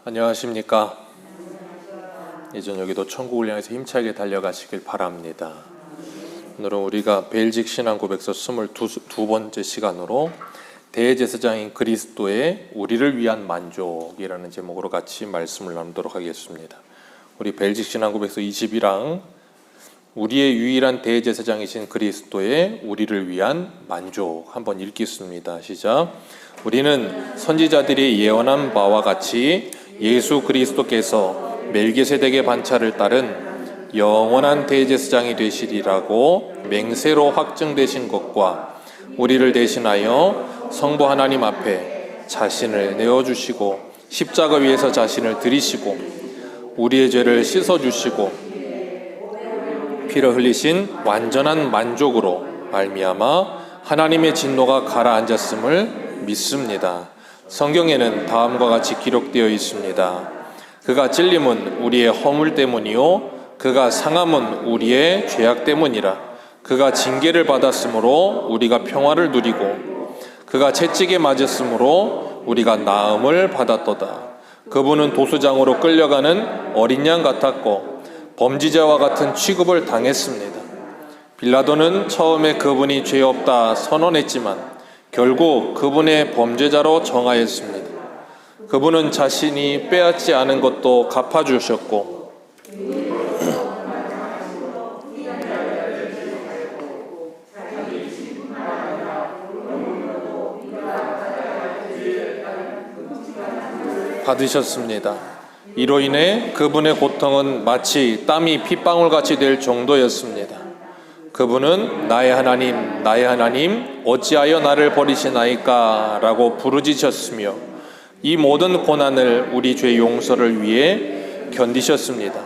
안녕하십니까. 이 저녁에도 천국을 향해서 힘차게 달려가시길 바랍니다. 오늘은 우리가 벨직 신앙고백서 22번째 시간으로 대제사장인 그리스도의 우리를 위한 만족이라는 제목으로 같이 말씀을 나누도록 하겠습니다. 우리 벨직 신앙고백서 20이랑 우리의 유일한 대제사장이신 그리스도의 우리를 위한 만족 한번 읽겠습니다. 시작. 우리는 선지자들이 예언한 바와 같이 예수 그리스도께서 멜기세덱의 반차를 따른 영원한 대제사장이 되시리라고 맹세로 확증되신 것과 우리를 대신하여 성부 하나님 앞에 자신을 내어주시고 십자가 위에서 자신을 들이시고 우리의 죄를 씻어주시고 피를 흘리신 완전한 만족으로 말미암아 하나님의 진노가 가라앉았음을 믿습니다. 성경에는 다음과 같이 기록되어 있습니다. 그가 찔림은 우리의 허물 때문이요 그가 상함은 우리의 죄악 때문이라. 그가 징계를 받았으므로 우리가 평화를 누리고 그가 채찍에 맞았으므로 우리가 나음을 받았도다. 그분은 도수장으로 끌려가는 어린 양 같았고 범죄자와 같은 취급을 당했습니다. 빌라도는 처음에 그분이 죄 없다 선언했지만 결국 그분의 범죄자로 정하였습니다. 그분은 자신이 빼앗지 않은 것도 갚아주셨고 받으셨습니다. 이로 인해 그분의 고통은 마치 땀이 핏방울같이 될 정도였습니다. 그분은 나의 하나님 어찌하여 나를 버리시나이까 라고 부르짖으셨으며 이 모든 고난을 우리 죄 용서를 위해 견디셨습니다.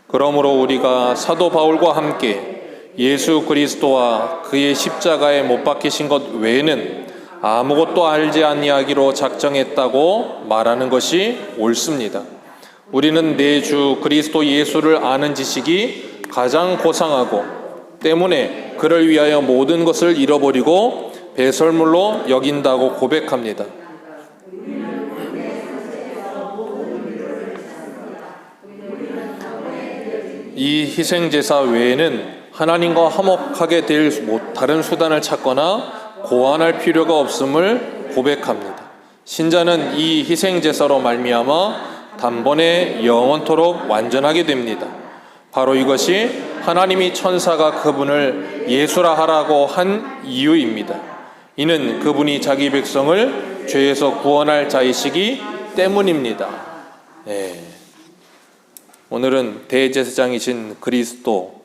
그러므로 우리가 사도 바울과 함께 예수 그리스도와 그의 십자가에 못 박히신 것 외에는 아무것도 알지 아니하기로 작정했다고 말하는 것이 옳습니다. 우리는 내 주 그리스도 예수를 아는 지식이 가장 고상하고 때문에 그를 위하여 모든 것을 잃어버리고 배설물로 여긴다고 고백합니다. 이 희생제사 외에는 하나님과 화목하게 될 다른 수단을 찾거나 고안할 필요가 없음을 고백합니다. 신자는 이 희생제사로 말미암아 단번에 영원토록 완전하게 됩니다. 바로 이것이 하나님이 천사가 그분을 예수라 하라고 한 이유입니다. 이는 그분이 자기 백성을 죄에서 구원할 자이시기 때문입니다. 오늘은 대제사장이신 그리스도,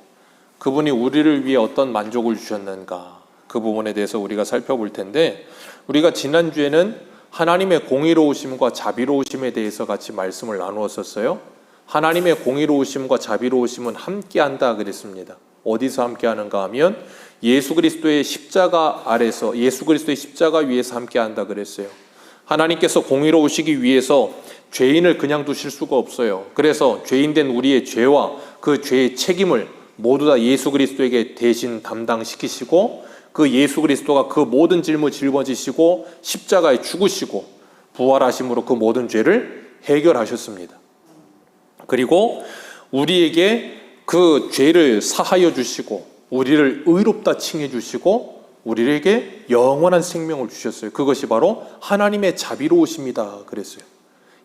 그분이 우리를 위해 어떤 만족을 주셨는가, 그 부분에 대해서 우리가 살펴볼 텐데, 우리가 지난주에는 하나님의 공의로우심과 자비로우심에 대해서 같이 말씀을 나누었었어요. 하나님의 공의로우심과 자비로우심은 함께한다 그랬습니다. 어디서 함께하는가 하면 예수 그리스도의 십자가 아래서, 예수 그리스도의 십자가 위에서 함께한다 그랬어요. 하나님께서 공의로우시기 위해서 죄인을 그냥 두실 수가 없어요. 그래서 죄인된 우리의 죄와 그 죄의 책임을 모두 다 예수 그리스도에게 대신 담당시키시고 그 예수 그리스도가 그 모든 짐을 짊어지시고 십자가에 죽으시고 부활하심으로 그 모든 죄를 해결하셨습니다. 그리고 우리에게 그 죄를 사하여 주시고 우리를 의롭다 칭해 주시고 우리에게 영원한 생명을 주셨어요. 그것이 바로 하나님의 자비로우심이다 그랬어요.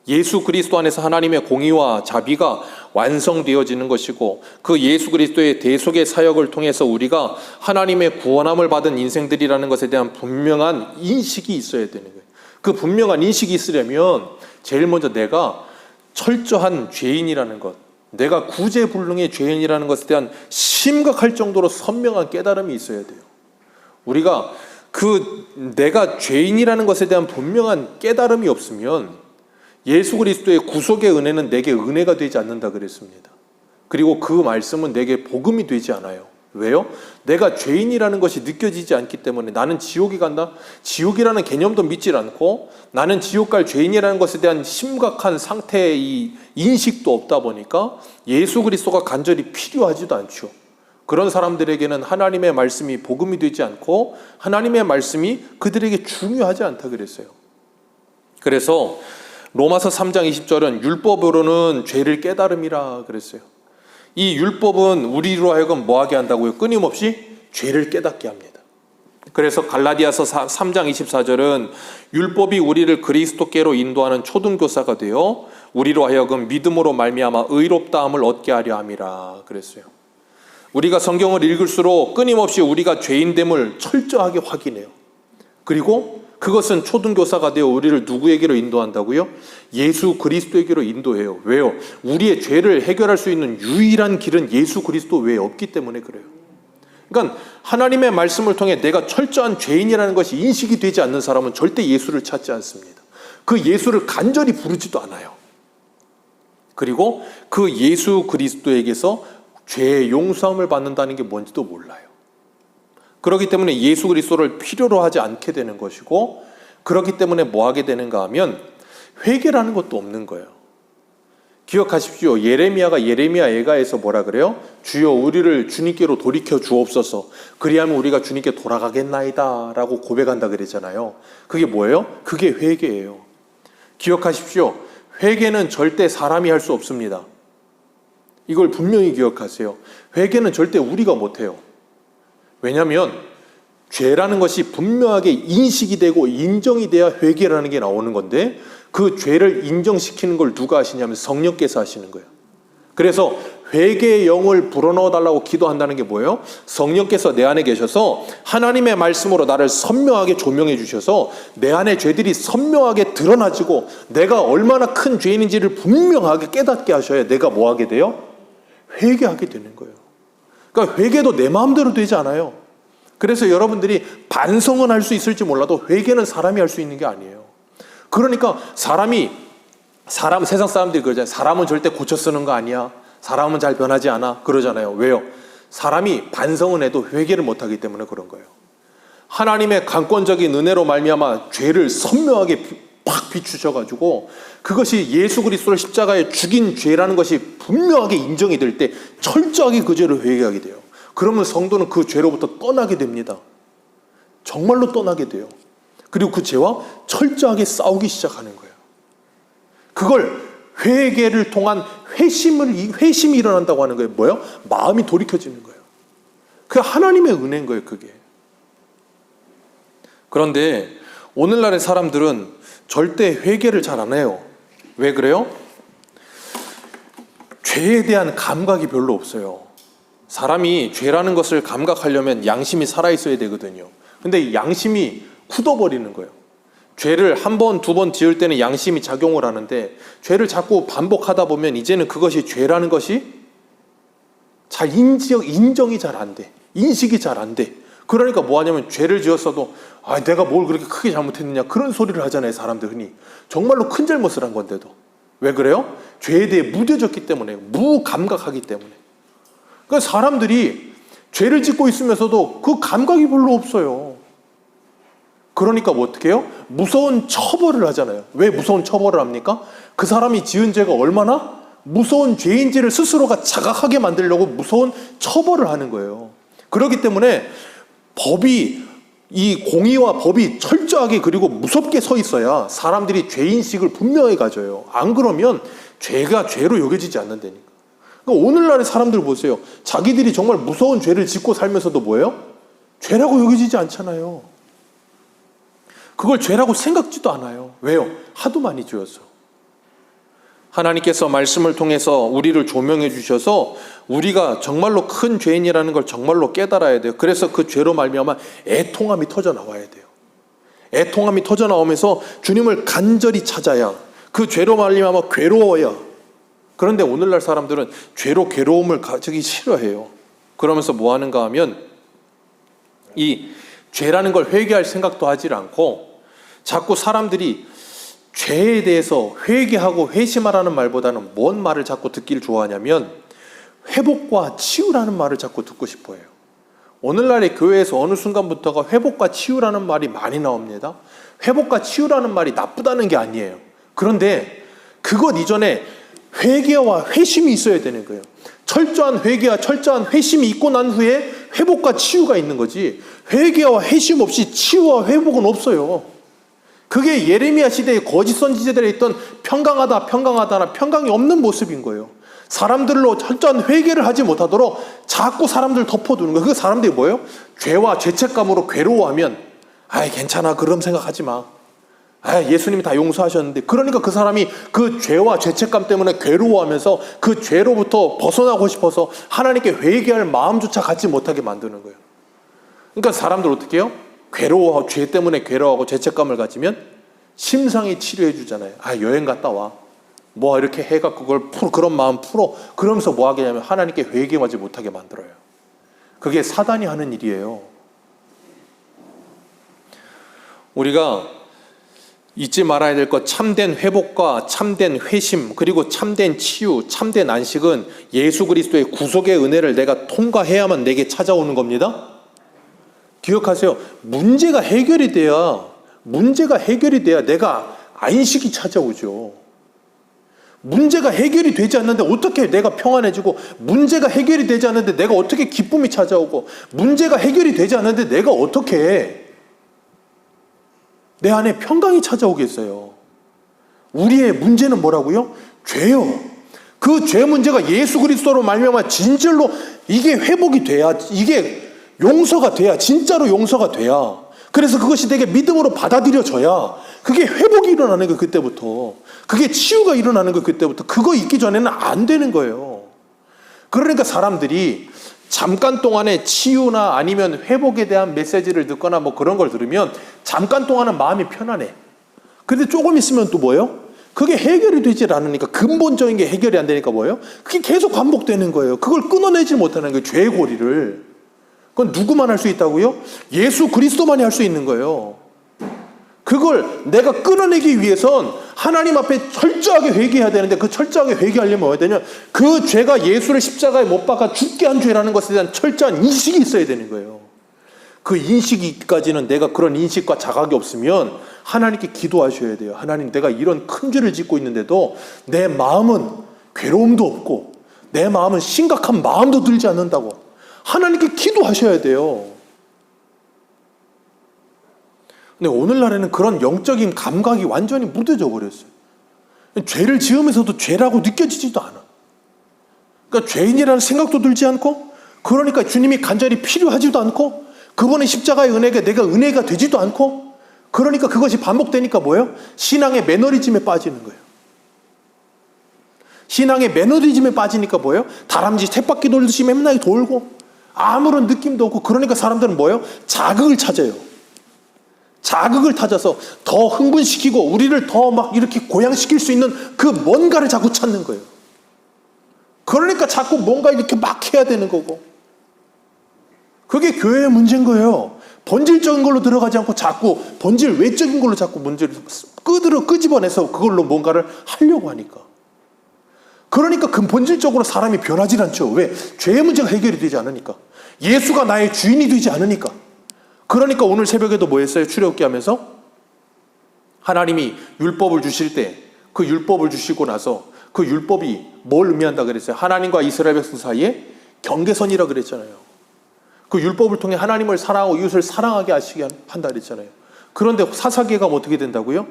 예수 그리스도 안에서 하나님의 공의와 자비가 완성되어지는 것이고 그 예수 그리스도의 대속의 사역을 통해서 우리가 하나님의 구원함을 받은 인생들이라는 것에 대한 분명한 인식이 있어야 되는 거예요. 그 분명한 인식이 있으려면 제일 먼저 내가 철저한 죄인이라는 것, 내가 구제불능의 죄인이라는 것에 대한 심각할 정도로 선명한 깨달음이 있어야 돼요. 우리가 내가 죄인이라는 것에 대한 분명한 깨달음이 없으면 예수 그리스도의 구속의 은혜는 내게 은혜가 되지 않는다 그랬습니다. 그리고 그 말씀은 내게 복음이 되지 않아요. 왜요? 내가 죄인이라는 것이 느껴지지 않기 때문에 나는 지옥에 간다? 지옥이라는 개념도 믿질 않고 나는 지옥 갈 죄인이라는 것에 대한 심각한 상태의 이 인식도 없다 보니까 예수 그리스도가 간절히 필요하지도 않죠. 그런 사람들에게는 하나님의 말씀이 복음이 되지 않고 하나님의 말씀이 그들에게 중요하지 않다 그랬어요. 그래서 로마서 3장 20절은 율법으로는 죄를 깨달음이라 그랬어요. 이 율법은 우리로 하여금 뭐하게 한다고요? 끊임없이 죄를 깨닫게 합니다. 그래서 갈라디아서 3장 24절은 율법이 우리를 그리스도께로 인도하는 초등교사가 되어 우리로 하여금 믿음으로 말미암아 의롭다함을 얻게 하려 함이라 그랬어요. 우리가 성경을 읽을수록 끊임없이 우리가 죄인됨을 철저하게 확인해요. 그리고 그것은 초등교사가 되어 우리를 누구에게로 인도한다고요? 예수 그리스도에게로 인도해요. 왜요? 우리의 죄를 해결할 수 있는 유일한 길은 예수 그리스도 외에 없기 때문에 그래요. 그러니까 하나님의 말씀을 통해 내가 철저한 죄인이라는 것이 인식이 되지 않는 사람은 절대 예수를 찾지 않습니다. 그 예수를 간절히 부르지도 않아요. 그리고 그 예수 그리스도에게서 죄의 용서함을 받는다는 게 뭔지도 몰라요. 그렇기 때문에 예수 그리스도를 필요로 하지 않게 되는 것이고, 그렇기 때문에 뭐 하게 되는가 하면 회개라는 것도 없는 거예요. 기억하십시오. 예레미야가 예레미야 애가에서 뭐라 그래요? 주여 우리를 주님께로 돌이켜 주옵소서. 그리하면 우리가 주님께 돌아가겠나이다 라고 고백한다 그랬잖아요. 그게 뭐예요? 그게 회개예요. 기억하십시오. 회개는 절대 사람이 할 수 없습니다. 이걸 분명히 기억하세요. 회개는 절대 우리가 못해요. 왜냐하면 죄라는 것이 분명하게 인식이 되고 인정이 돼야 회개라는 게 나오는 건데, 그 죄를 인정시키는 걸 누가 하시냐면 성령께서 하시는 거예요. 그래서 회개의 영을 불어넣어 달라고 기도한다는 게 뭐예요? 성령께서 내 안에 계셔서 하나님의 말씀으로 나를 선명하게 조명해 주셔서 내 안에 죄들이 선명하게 드러나지고 내가 얼마나 큰 죄인인지를 분명하게 깨닫게 하셔야 내가 뭐 하게 돼요? 회개하게 되는 거예요. 그러니까 회개도 내 마음대로 되지 않아요. 그래서 여러분들이 반성은 할 수 있을지 몰라도 회개는 사람이 할 수 있는 게 아니에요. 그러니까 세상 사람들이 그러잖아요. 사람은 절대 고쳐 쓰는 거 아니야. 사람은 잘 변하지 않아. 그러잖아요. 왜요? 사람이 반성은 해도 회개를 못하기 때문에 그런 거예요. 하나님의 강권적인 은혜로 말미암아 죄를 선명하게 팍 비추셔가지고 그것이 예수 그리스도를 십자가에 죽인 죄라는 것이 분명하게 인정이 될 때 철저하게 그 죄를 회개하게 돼요. 그러면 성도는 그 죄로부터 떠나게 됩니다. 정말로 떠나게 돼요. 그리고 그 죄와 철저하게 싸우기 시작하는 거예요. 그걸 회개를 통한 회심이 일어난다고 하는 거예요. 뭐예요? 마음이 돌이켜지는 거예요. 그게 하나님의 은혜인 거예요, 그게. 그런데 오늘날의 사람들은 절대 회개를 잘 안 해요. 왜 그래요? 죄에 대한 감각이 별로 없어요. 사람이 죄라는 것을 감각하려면 양심이 살아있어야 되거든요. 근데 이 양심이 굳어버리는 거예요. 죄를 한 번, 두 번 지을 때는 양심이 작용을 하는데 죄를 자꾸 반복하다 보면 이제는 그것이 죄라는 것이 잘 인정이 잘 안 돼. 인식이 잘 안 돼. 그러니까 뭐 하냐면 죄를 지었어도 내가 뭘 그렇게 크게 잘못했느냐 그런 소리를 하잖아요, 사람들 흔히. 정말로 큰 잘못을 한 건데도. 왜 그래요? 죄에 대해 무뎌졌기 때문에, 무감각하기 때문에. 그러니까 사람들이 죄를 짓고 있으면서도 그 감각이 별로 없어요. 그러니까 뭐 어떻게 해요? 무서운 처벌을 하잖아요. 왜 무서운 처벌을 합니까? 그 사람이 지은 죄가 얼마나 무서운 죄인지를 스스로가 자각하게 만들려고 무서운 처벌을 하는 거예요. 그렇기 때문에 이 공의와 법이 철저하게 그리고 무섭게 서 있어야 사람들이 죄인식을 분명히 가져요. 안 그러면 죄가 죄로 여겨지지 않는다니까. 그러니까 오늘날의 사람들 보세요. 자기들이 정말 무서운 죄를 짓고 살면서도 뭐예요? 죄라고 여겨지지 않잖아요. 그걸 죄라고 생각지도 않아요. 왜요? 하도 많이 지어서. 하나님께서 말씀을 통해서 우리를 조명해 주셔서 우리가 정말로 큰 죄인이라는 걸 정말로 깨달아야 돼요. 그래서 그 죄로 말미암아 애통함이 터져 나와야 돼요. 애통함이 터져 나오면서 주님을 간절히 찾아야, 그 죄로 말미암아 괴로워야. 그런데 오늘날 사람들은 죄로 괴로움을 가지기 싫어해요. 그러면서 뭐 하는가 하면 이 죄라는 걸 회개할 생각도 하지 않고 자꾸 사람들이 죄에 대해서 회개하고 회심하라는 말보다는 뭔 말을 자꾸 듣기를 좋아하냐면 회복과 치유라는 말을 자꾸 듣고 싶어 해요. 오늘날의 교회에서 어느 순간부터가 회복과 치유라는 말이 많이 나옵니다. 회복과 치유라는 말이 나쁘다는 게 아니에요. 그런데 그것 이전에 회개와 회심이 있어야 되는 거예요. 철저한 회개와 철저한 회심이 있고 난 후에 회복과 치유가 있는 거지, 회개와 회심 없이 치유와 회복은 없어요. 그게 예레미야 시대에 거짓 선지자들에 있던 평강하다나 평강이 없는 모습인 거예요. 사람들로 철저한 회개를 하지 못하도록 자꾸 사람들 덮어두는 거예요. 그 사람들이 뭐예요? 죄와 죄책감으로 괴로워하면 아이 괜찮아 그런 생각하지 마. 아 예수님이 다 용서하셨는데. 그러니까 그 사람이 그 죄와 죄책감 때문에 괴로워하면서 그 죄로부터 벗어나고 싶어서 하나님께 회개할 마음조차 갖지 못하게 만드는 거예요. 그러니까 사람들 어떻게 해요? 괴로워하고 죄 때문에 괴로워하고 죄책감을 가지면 심상히 치료해 주잖아요. 아 여행 갔다 와. 뭐 이렇게 해갖고 그걸 풀어, 그런 마음 풀어. 그러면서 뭐 하게 되냐면 하나님께 회개하지 못하게 만들어요. 그게 사단이 하는 일이에요. 우리가 잊지 말아야 될 것, 참된 회복과 참된 회심, 그리고 참된 치유, 참된 안식은 예수 그리스도의 구속의 은혜를 내가 통과해야만 내게 찾아오는 겁니다. 기억하세요. 문제가 해결이 돼야 내가 안식이 찾아오죠. 문제가 해결이 되지 않는데 어떻게 내가 평안해지고, 문제가 해결이 되지 않는데 내가 어떻게 기쁨이 찾아오고, 문제가 해결이 되지 않는데 내가 어떻게 내 안에 평강이 찾아오겠어요. 우리의 문제는 뭐라고요? 죄요. 그 죄 문제가 예수 그리스도로 말미암아 진실로 이게 회복이 돼야, 이게 용서가 돼야, 진짜로 용서가 돼야, 그래서 그것이 되게 믿음으로 받아들여져야 그게 회복이 일어나는 거예요. 그때부터 그게 치유가 일어나는 거예요. 그때부터. 그거 있기 전에는 안 되는 거예요. 그러니까 사람들이 잠깐 동안에 치유나 아니면 회복에 대한 메시지를 듣거나 뭐 그런 걸 들으면 잠깐 동안은 마음이 편안해. 그런데 조금 있으면 또 뭐예요? 그게 해결이 되질 않으니까, 근본적인 게 해결이 안 되니까 뭐예요? 그게 계속 반복되는 거예요. 그걸 끊어내지 못하는 거예요. 죄의 고리를. 그건 누구만 할 수 있다고요? 예수 그리스도만이 할 수 있는 거예요. 그걸 내가 끊어내기 위해선 하나님 앞에 철저하게 회개해야 되는데, 그 철저하게 회개하려면 뭐해야 되냐? 그 죄가 예수를 십자가에 못 박아 죽게 한 죄라는 것에 대한 철저한 인식이 있어야 되는 거예요. 그 인식까지는, 내가 그런 인식과 자각이 없으면 하나님께 기도하셔야 돼요. 하나님, 내가 이런 큰 죄를 짓고 있는데도 내 마음은 괴로움도 없고 내 마음은 심각한 마음도 들지 않는다고 하나님께 기도하셔야 돼요. 근데 오늘날에는 그런 영적인 감각이 완전히 무뎌져 버렸어요. 죄를 지으면서도 죄라고 느껴지지도 않아. 그러니까 죄인이라는 생각도 들지 않고, 그러니까 주님이 간절히 필요하지도 않고, 그분의 십자가의 은혜가 내가 은혜가 되지도 않고, 그러니까 그것이 반복되니까 뭐예요? 신앙의 매너리즘에 빠지는 거예요. 신앙의 매너리즘에 빠지니까 뭐예요? 다람쥐 쳇바퀴 돌듯이 맨날 돌고 아무런 느낌도 없고, 그러니까 사람들은 뭐예요? 자극을 찾아요. 자극을 찾아서 더 흥분시키고 우리를 더 막 이렇게 고양시킬 수 있는 그 뭔가를 자꾸 찾는 거예요. 그러니까 자꾸 뭔가 이렇게 막 해야 되는 거고, 그게 교회의 문제인 거예요. 본질적인 걸로 들어가지 않고 자꾸 본질 외적인 걸로 자꾸 문제를 끄집어내서 그걸로 뭔가를 하려고 하니까. 그러니까 근본질적으로 사람이 변하지 않죠. 왜? 죄의 문제가 해결이 되지 않으니까. 예수가 나의 주인이 되지 않으니까. 그러니까 오늘 새벽에도 뭐 했어요? 출애굽기 하면서 하나님이 율법을 주실 때, 그 율법을 주시고 나서 그 율법이 뭘 의미한다 그랬어요? 하나님과 이스라엘 백성 사이에 경계선이라 그랬잖아요. 그 율법을 통해 하나님을 사랑하고 이웃을 사랑하게 하시게 한다 그랬잖아요. 그런데 사사기가 어떻게 된다고요?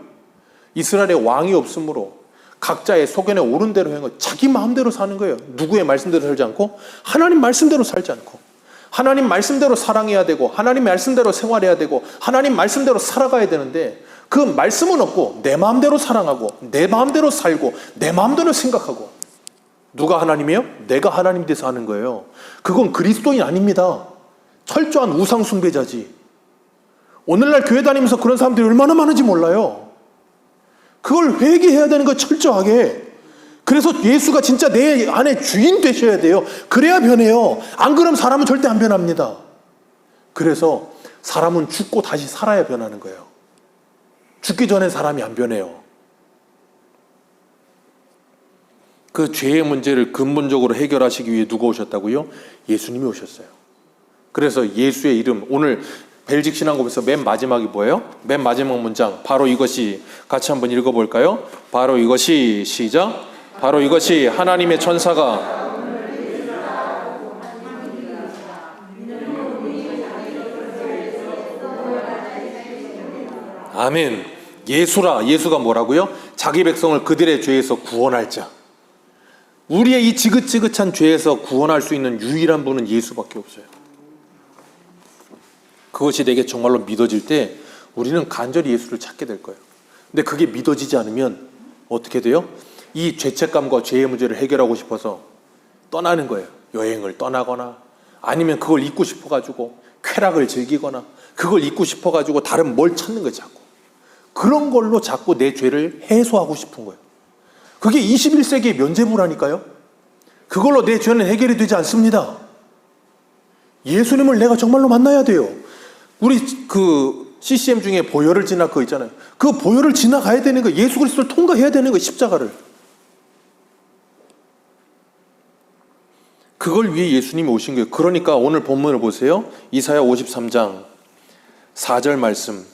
이스라엘에 왕이 없으므로 각자의 소견에 오른 대로 행하고 자기 마음대로 사는 거예요. 누구의 말씀대로 살지 않고 하나님 말씀대로 살지 않고, 하나님 말씀대로 사랑해야 되고 하나님 말씀대로 생활해야 되고 하나님 말씀대로 살아가야 되는데, 그 말씀은 없고 내 마음대로 사랑하고 내 마음대로 살고 내 마음대로 생각하고. 누가 하나님이에요? 내가 하나님 돼서 하는 거예요. 그건 그리스도인 아닙니다. 철저한 우상 숭배자지. 오늘날 교회 다니면서 그런 사람들이 얼마나 많은지 몰라요. 그걸 회개해야 되는 거 철저하게. 그래서 예수가 진짜 내 안에 주인 되셔야 돼요. 그래야 변해요. 안 그러면 사람은 절대 안 변합니다. 그래서 사람은 죽고 다시 살아야 변하는 거예요. 죽기 전에 사람이 안 변해요. 그 죄의 문제를 근본적으로 해결하시기 위해 누가 오셨다고요? 예수님이 오셨어요. 그래서 예수의 이름, 오늘 벨직 신앙고에서 맨 마지막이 뭐예요? 맨 마지막 문장, 바로 이것이, 같이 한번 읽어볼까요? 바로 이것이, 시작. 바로 이것이 하나님의 천사가 아멘. 예수가 뭐라고요? 자기 백성을 그들의 죄에서 구원할 자. 우리의 이 지긋지긋한 죄에서 구원할 수 있는 유일한 분은 예수밖에 없어요. 그것이 내게 정말로 믿어질 때 우리는 간절히 예수를 찾게 될 거예요. 근데 그게 믿어지지 않으면 어떻게 돼요? 이 죄책감과 죄의 문제를 해결하고 싶어서 떠나는 거예요. 여행을 떠나거나 아니면 그걸 잊고 싶어가지고 쾌락을 즐기거나 그걸 잊고 싶어가지고 다른 뭘 찾는 거예요. 자꾸 그런 걸로 자꾸 내 죄를 해소하고 싶은 거예요. 그게 21세기의 면죄부라니까요. 그걸로 내 죄는 해결이 되지 않습니다. 예수님을 내가 정말로 만나야 돼요. 우리 그 CCM 중에 보혈을 지나 그거 있잖아요. 그 보혈을 지나가야 되는 거, 예수 그리스도를 통과해야 되는 거, 십자가를. 그걸 위해 예수님이 오신 거예요. 그러니까 오늘 본문을 보세요. 이사야 53장 4절 말씀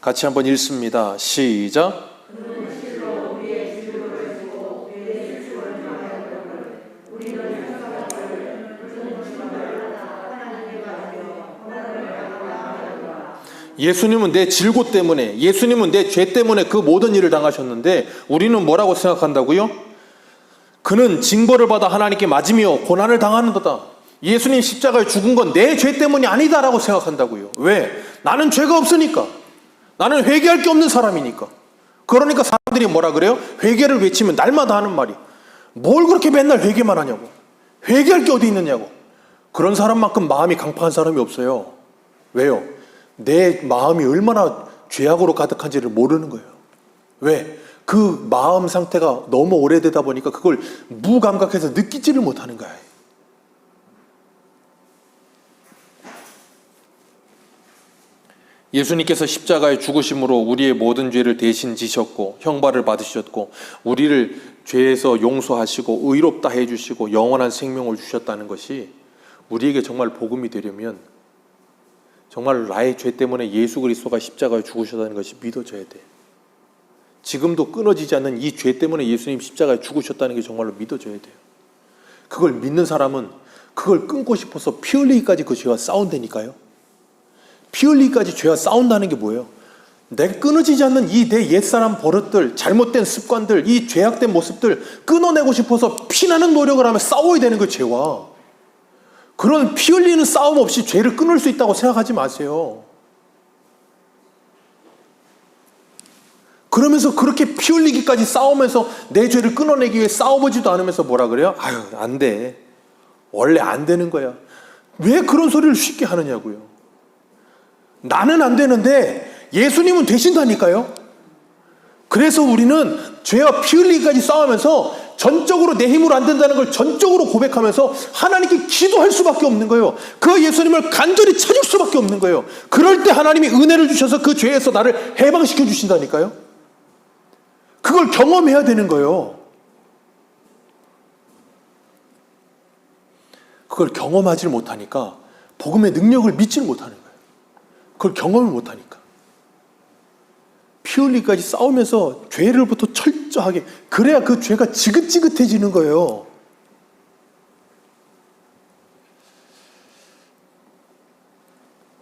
같이 한번 읽습니다. 시작. 예수님은 내 질고 때문에, 예수님은 내 죄 때문에 그 모든 일을 당하셨는데 우리는 뭐라고 생각한다고요? 그는 징벌을 받아 하나님께 맞으며 고난을 당하는도다. 예수님 십자가에 죽은 건 내 죄 때문이 아니다라고 생각한다고요. 왜? 나는 죄가 없으니까. 나는 회개할 게 없는 사람이니까. 그러니까 사람들이 뭐라 그래요? 회개를 외치면 날마다 하는 말이 뭘 그렇게 맨날 회개만 하냐고. 회개할 게 어디 있느냐고. 그런 사람만큼 마음이 강팍한 사람이 없어요. 왜요? 내 마음이 얼마나 죄악으로 가득한지를 모르는 거예요. 왜? 그 마음 상태가 너무 오래되다 보니까 그걸 무감각해서 느끼지를 못하는 거예요. 예수님께서 십자가에 죽으심으로 우리의 모든 죄를 대신 지셨고 형벌을 받으셨고 우리를 죄에서 용서하시고 의롭다 해주시고 영원한 생명을 주셨다는 것이 우리에게 정말 복음이 되려면 정말 나의 죄 때문에 예수 그리스도가 십자가에 죽으셨다는 것이 믿어져야 돼. 지금도 끊어지지 않는 이 죄 때문에 예수님 십자가에 죽으셨다는 게 정말로 믿어져야 돼요. 그걸 믿는 사람은 그걸 끊고 싶어서 피 흘리기까지 그 죄와 싸운다니까요. 피 흘리기까지 죄와 싸운다는 게 뭐예요? 내가 끊어지지 않는 이 내 옛사람 버릇들, 잘못된 습관들, 이 죄악된 모습들 끊어내고 싶어서 피나는 노력을 하며 싸워야 되는 거예요. 죄와. 그런 피 흘리는 싸움 없이 죄를 끊을 수 있다고 생각하지 마세요. 그러면서 그렇게 피 흘리기까지 싸우면서 내 죄를 끊어내기 위해 싸워보지도 않으면서 뭐라 그래요? 아유, 안 돼. 원래 안 되는 거야. 왜 그런 소리를 쉽게 하느냐고요. 나는 안 되는데 예수님은 되신다니까요. 그래서 우리는 죄와 피 흘리기까지 싸우면서 전적으로 내 힘으로 안 된다는 걸 전적으로 고백하면서 하나님께 기도할 수밖에 없는 거예요. 그 예수님을 간절히 찾을 수밖에 없는 거예요. 그럴 때 하나님이 은혜를 주셔서 그 죄에서 나를 해방시켜 주신다니까요. 그걸 경험해야 되는 거예요. 그걸 경험하지 못하니까 복음의 능력을 믿지를 못하는 거예요. 그걸 경험을 못하니까. 피 흘리기까지 싸우면서 죄를부터 철저하게, 그래야 그 죄가 지긋지긋해지는 거예요.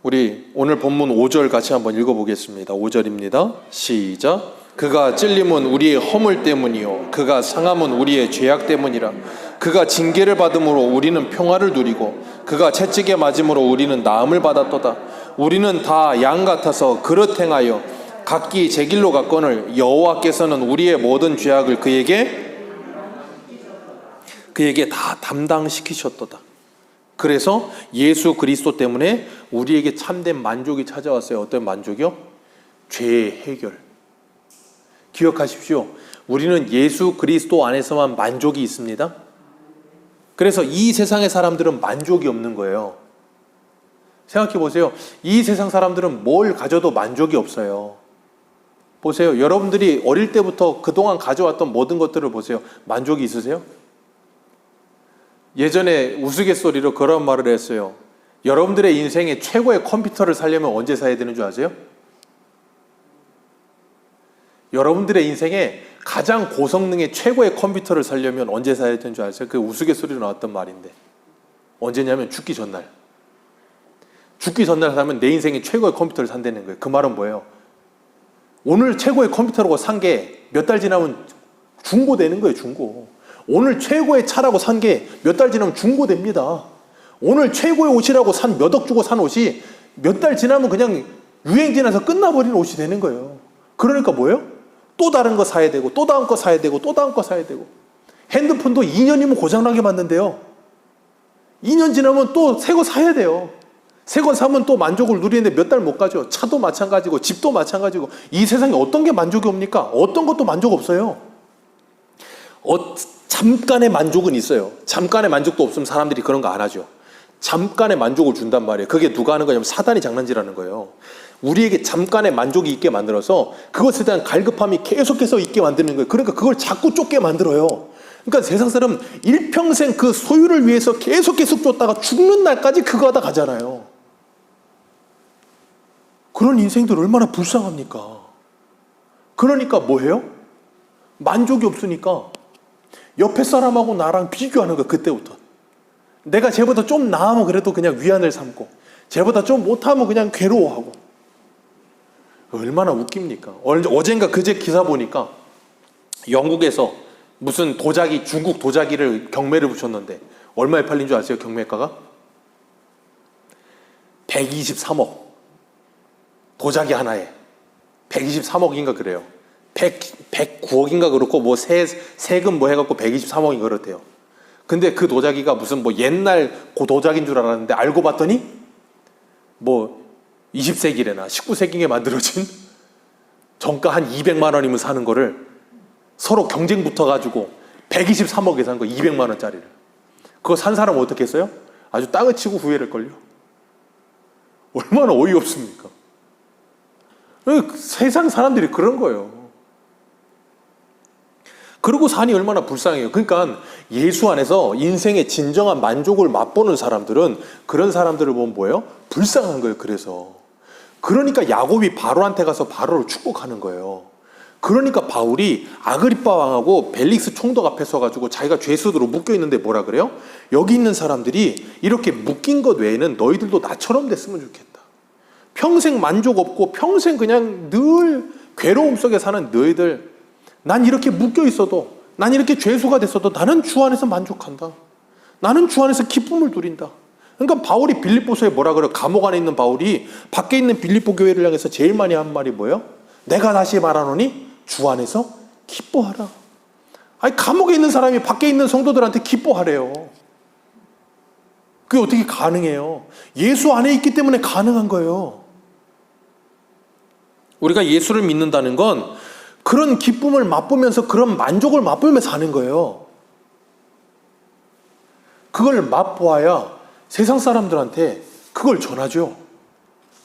우리 오늘 본문 5절 같이 한번 읽어보겠습니다. 5절입니다. 시작. 그가 찔림은 우리의 허물 때문이요 그가 상함은 우리의 죄악 때문이라. 그가 징계를 받음으로 우리는 평화를 누리고 그가 채찍에 맞음으로 우리는 나음을 받았도다. 우리는 다 양 같아서 그릇 행하여 각기 제 길로 갔거늘 여호와께서는 우리의 모든 죄악을 그에게 다 담당시키셨도다. 그래서 예수 그리스도 때문에 우리에게 참된 만족이 찾아왔어요. 어떤 만족이요? 죄의 해결. 기억하십시오. 우리는 예수 그리스도 안에서만 만족이 있습니다. 그래서 이 세상의 사람들은 만족이 없는 거예요. 생각해 보세요. 이 세상 사람들은 뭘 가져도 만족이 없어요. 보세요. 여러분들이 어릴 때부터 그동안 가져왔던 모든 것들을 보세요. 만족이 있으세요? 예전에 우스갯소리로 그런 말을 했어요. 여러분들의 인생에 최고의 컴퓨터를 사려면 언제 사야 되는 줄 아세요? 여러분들의 인생에 가장 고성능의 최고의 컴퓨터를 사려면 언제 사야 되는 줄 아세요? 그 우스갯소리로 나왔던 말인데 언제냐면 죽기 전날. 죽기 전날 사면 내 인생의 최고의 컴퓨터를 산다는 거예요. 그 말은 뭐예요? 오늘 최고의 컴퓨터라고 산 게 몇 달 지나면 중고되는 거예요, 중고. 오늘 최고의 차라고 산 게 몇 달 지나면 중고됩니다. 오늘 최고의 옷이라고 산 몇 억 주고 산 옷이 몇 달 지나면 그냥 유행 지나서 끝나버리는 옷이 되는 거예요. 그러니까 뭐예요? 또 다른 거 사야 되고, 또 다음 거 사야 되고, 또 다음 거 사야 되고. 핸드폰도 2년이면 고장나게 만든대요. 2년 지나면 또 새 거 사야 돼요. 새 거 사면 또 만족을 누리는데 몇 달 못 가죠. 차도 마찬가지고 집도 마찬가지고. 이 세상에 어떤 게 만족이 옵니까? 어떤 것도 만족 없어요. 잠깐의 만족은 있어요. 잠깐의 만족도 없으면 사람들이 그런 거 안 하죠. 잠깐의 만족을 준단 말이에요. 그게 누가 하는 거냐면 사단이 장난질하는 거예요. 우리에게 잠깐의 만족이 있게 만들어서 그것에 대한 갈급함이 계속해서 있게 만드는 거예요. 그러니까 그걸 자꾸 쫓게 만들어요. 그러니까 세상 사람 일평생 그 소유를 위해서 계속 쫓다가 죽는 날까지 그거 하다 가잖아요. 그런 인생들 얼마나 불쌍합니까? 그러니까 뭐해요? 만족이 없으니까 옆에 사람하고 나랑 비교하는 거예요. 그때부터. 내가 쟤보다 좀 나으면 그래도 그냥 위안을 삼고, 쟤보다 좀 못하면 그냥 괴로워하고. 얼마나 웃깁니까? 어젠가 그제 기사 보니까 영국에서 무슨 도자기, 중국 도자기를 경매를 붙였는데 얼마에 팔린 줄 아세요? 경매가가? 123억. 도자기 하나에 123억인가 그래요. 109억인가 그렇고 뭐 세금 뭐 해갖고 123억이 그렇대요. 근데 그 도자기가 무슨 뭐 옛날 그 도자기인 줄 알았는데 알고 봤더니 뭐 20세기래나 19세기에 만들어진 정가 한 200만 원이면 사는 거를 서로 경쟁 붙어가지고 123억에 산 거, 200만 원짜리를. 그거 산 사람은 어떻게 했어요? 아주 땅을 치고 후회를 걸요. 얼마나 어이없습니까? 세상 사람들이 그런 거예요. 그러고 사니 얼마나 불쌍해요. 그러니까 예수 안에서 인생의 진정한 만족을 맛보는 사람들은 그런 사람들을 보면 뭐예요? 불쌍한 거예요. 그러니까 야곱이 바로한테 가서 바로를 축복하는 거예요. 그러니까 바울이 아그리빠 왕하고 벨릭스 총독 앞에 서가지고 자기가 죄수들로 묶여있는데 뭐라 그래요? 여기 있는 사람들이 이렇게 묶인 것 외에는 너희들도 나처럼 됐으면 좋겠다. 평생 만족 없고 평생 그냥 늘 괴로움 속에 사는 너희들, 난 이렇게 묶여 있어도, 난 이렇게 죄수가 됐어도 나는 주 안에서 만족한다. 나는 주 안에서 기쁨을 누린다. 그러니까 바울이 빌립보서에 뭐라 그래요? 감옥 안에 있는 바울이 밖에 있는 빌립보 교회를 향해서 제일 많이 한 말이 뭐예요? 내가 다시 말하노니 주 안에서 기뻐하라. 아니, 감옥에 있는 사람이 밖에 있는 성도들한테 기뻐하래요. 그게 어떻게 가능해요? 예수 안에 있기 때문에 가능한 거예요. 우리가 예수를 믿는다는 건 그런 기쁨을 맛보면서 그런 만족을 맛보면서 사는 거예요. 그걸 맛보아야 세상 사람들한테 그걸 전하죠.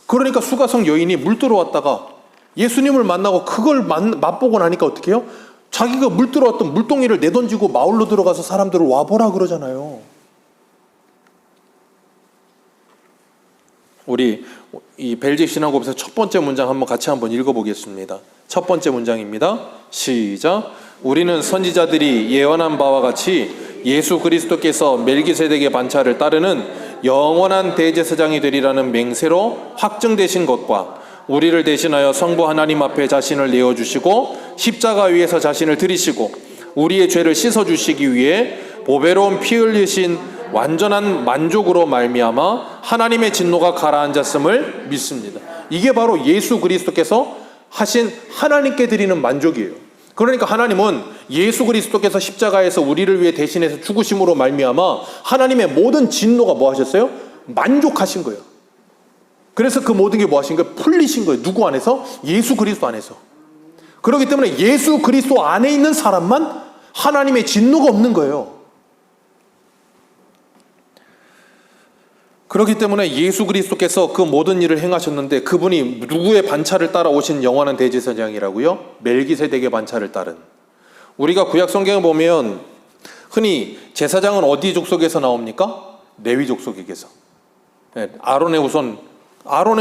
그러니까 수가성 여인이 물 들어왔다가 예수님을 만나고 그걸 맛보고 나니까 어떻게 해요? 자기가 물 들어왔던 물동이를 내던지고 마을로 들어가서 사람들을 와보라 그러잖아요. 우리 이 벨직 신학업에서 첫 번째 문장 같이 한번 읽어보겠습니다. 첫 번째 문장입니다. 시작. 우리는 선지자들이 예언한 바와 같이 예수 그리스도께서 멜기세덱의 반차를 따르는 영원한 대제사장이 되리라는 맹세로 확증되신 것과 우리를 대신하여 성부 하나님 앞에 자신을 내어주시고 십자가 위에서 자신을 들이시고 우리의 죄를 씻어주시기 위해 보배로운 피 흘리신 완전한 만족으로 말미암아 하나님의 진노가 가라앉았음을 믿습니다. 이게 바로 예수 그리스도께서 하신 하나님께 드리는 만족이에요. 그러니까 하나님은 예수 그리스도께서 십자가에서 우리를 위해 대신해서 죽으심으로 말미암아 하나님의 모든 진노가 뭐 하셨어요? 만족하신 거예요. 그래서 그 모든 게 뭐 하신 거예요? 풀리신 거예요. 누구 안에서? 예수 그리스도 안에서. 그렇기 때문에 예수 그리스도 안에 있는 사람만 하나님의 진노가 없는 거예요. 그렇기 때문에 예수 그리스도께서 그 모든 일을 행하셨는데 그분이 누구의 반차를 따라오신 영원한 대제사장이라고요? 멜기세덱의 반차를 따른. 우리가 구약 성경을 보면 흔히 제사장은 어디 족속에서 나옵니까? 레위 족속에게서. 아론의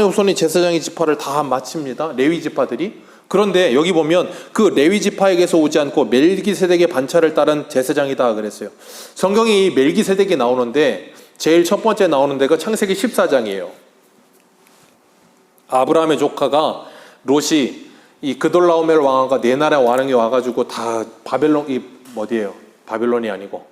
후손이 제사장의 지파를 다 마칩니다. 레위 지파들이. 그런데 여기 보면 그 레위 지파에게서 오지 않고 멜기세덱의 반차를 따른 제사장이다 그랬어요. 성경에 이 멜기세덱이 나오는데 제일 첫 번째 나오는 데가 창세기 14장이에요. 아브라함의 조카가 롯이 이 그돌라오멜 왕아가 네 나라 왕이 와가지고 다 바벨론, 어디예요? 바벨론이 아니고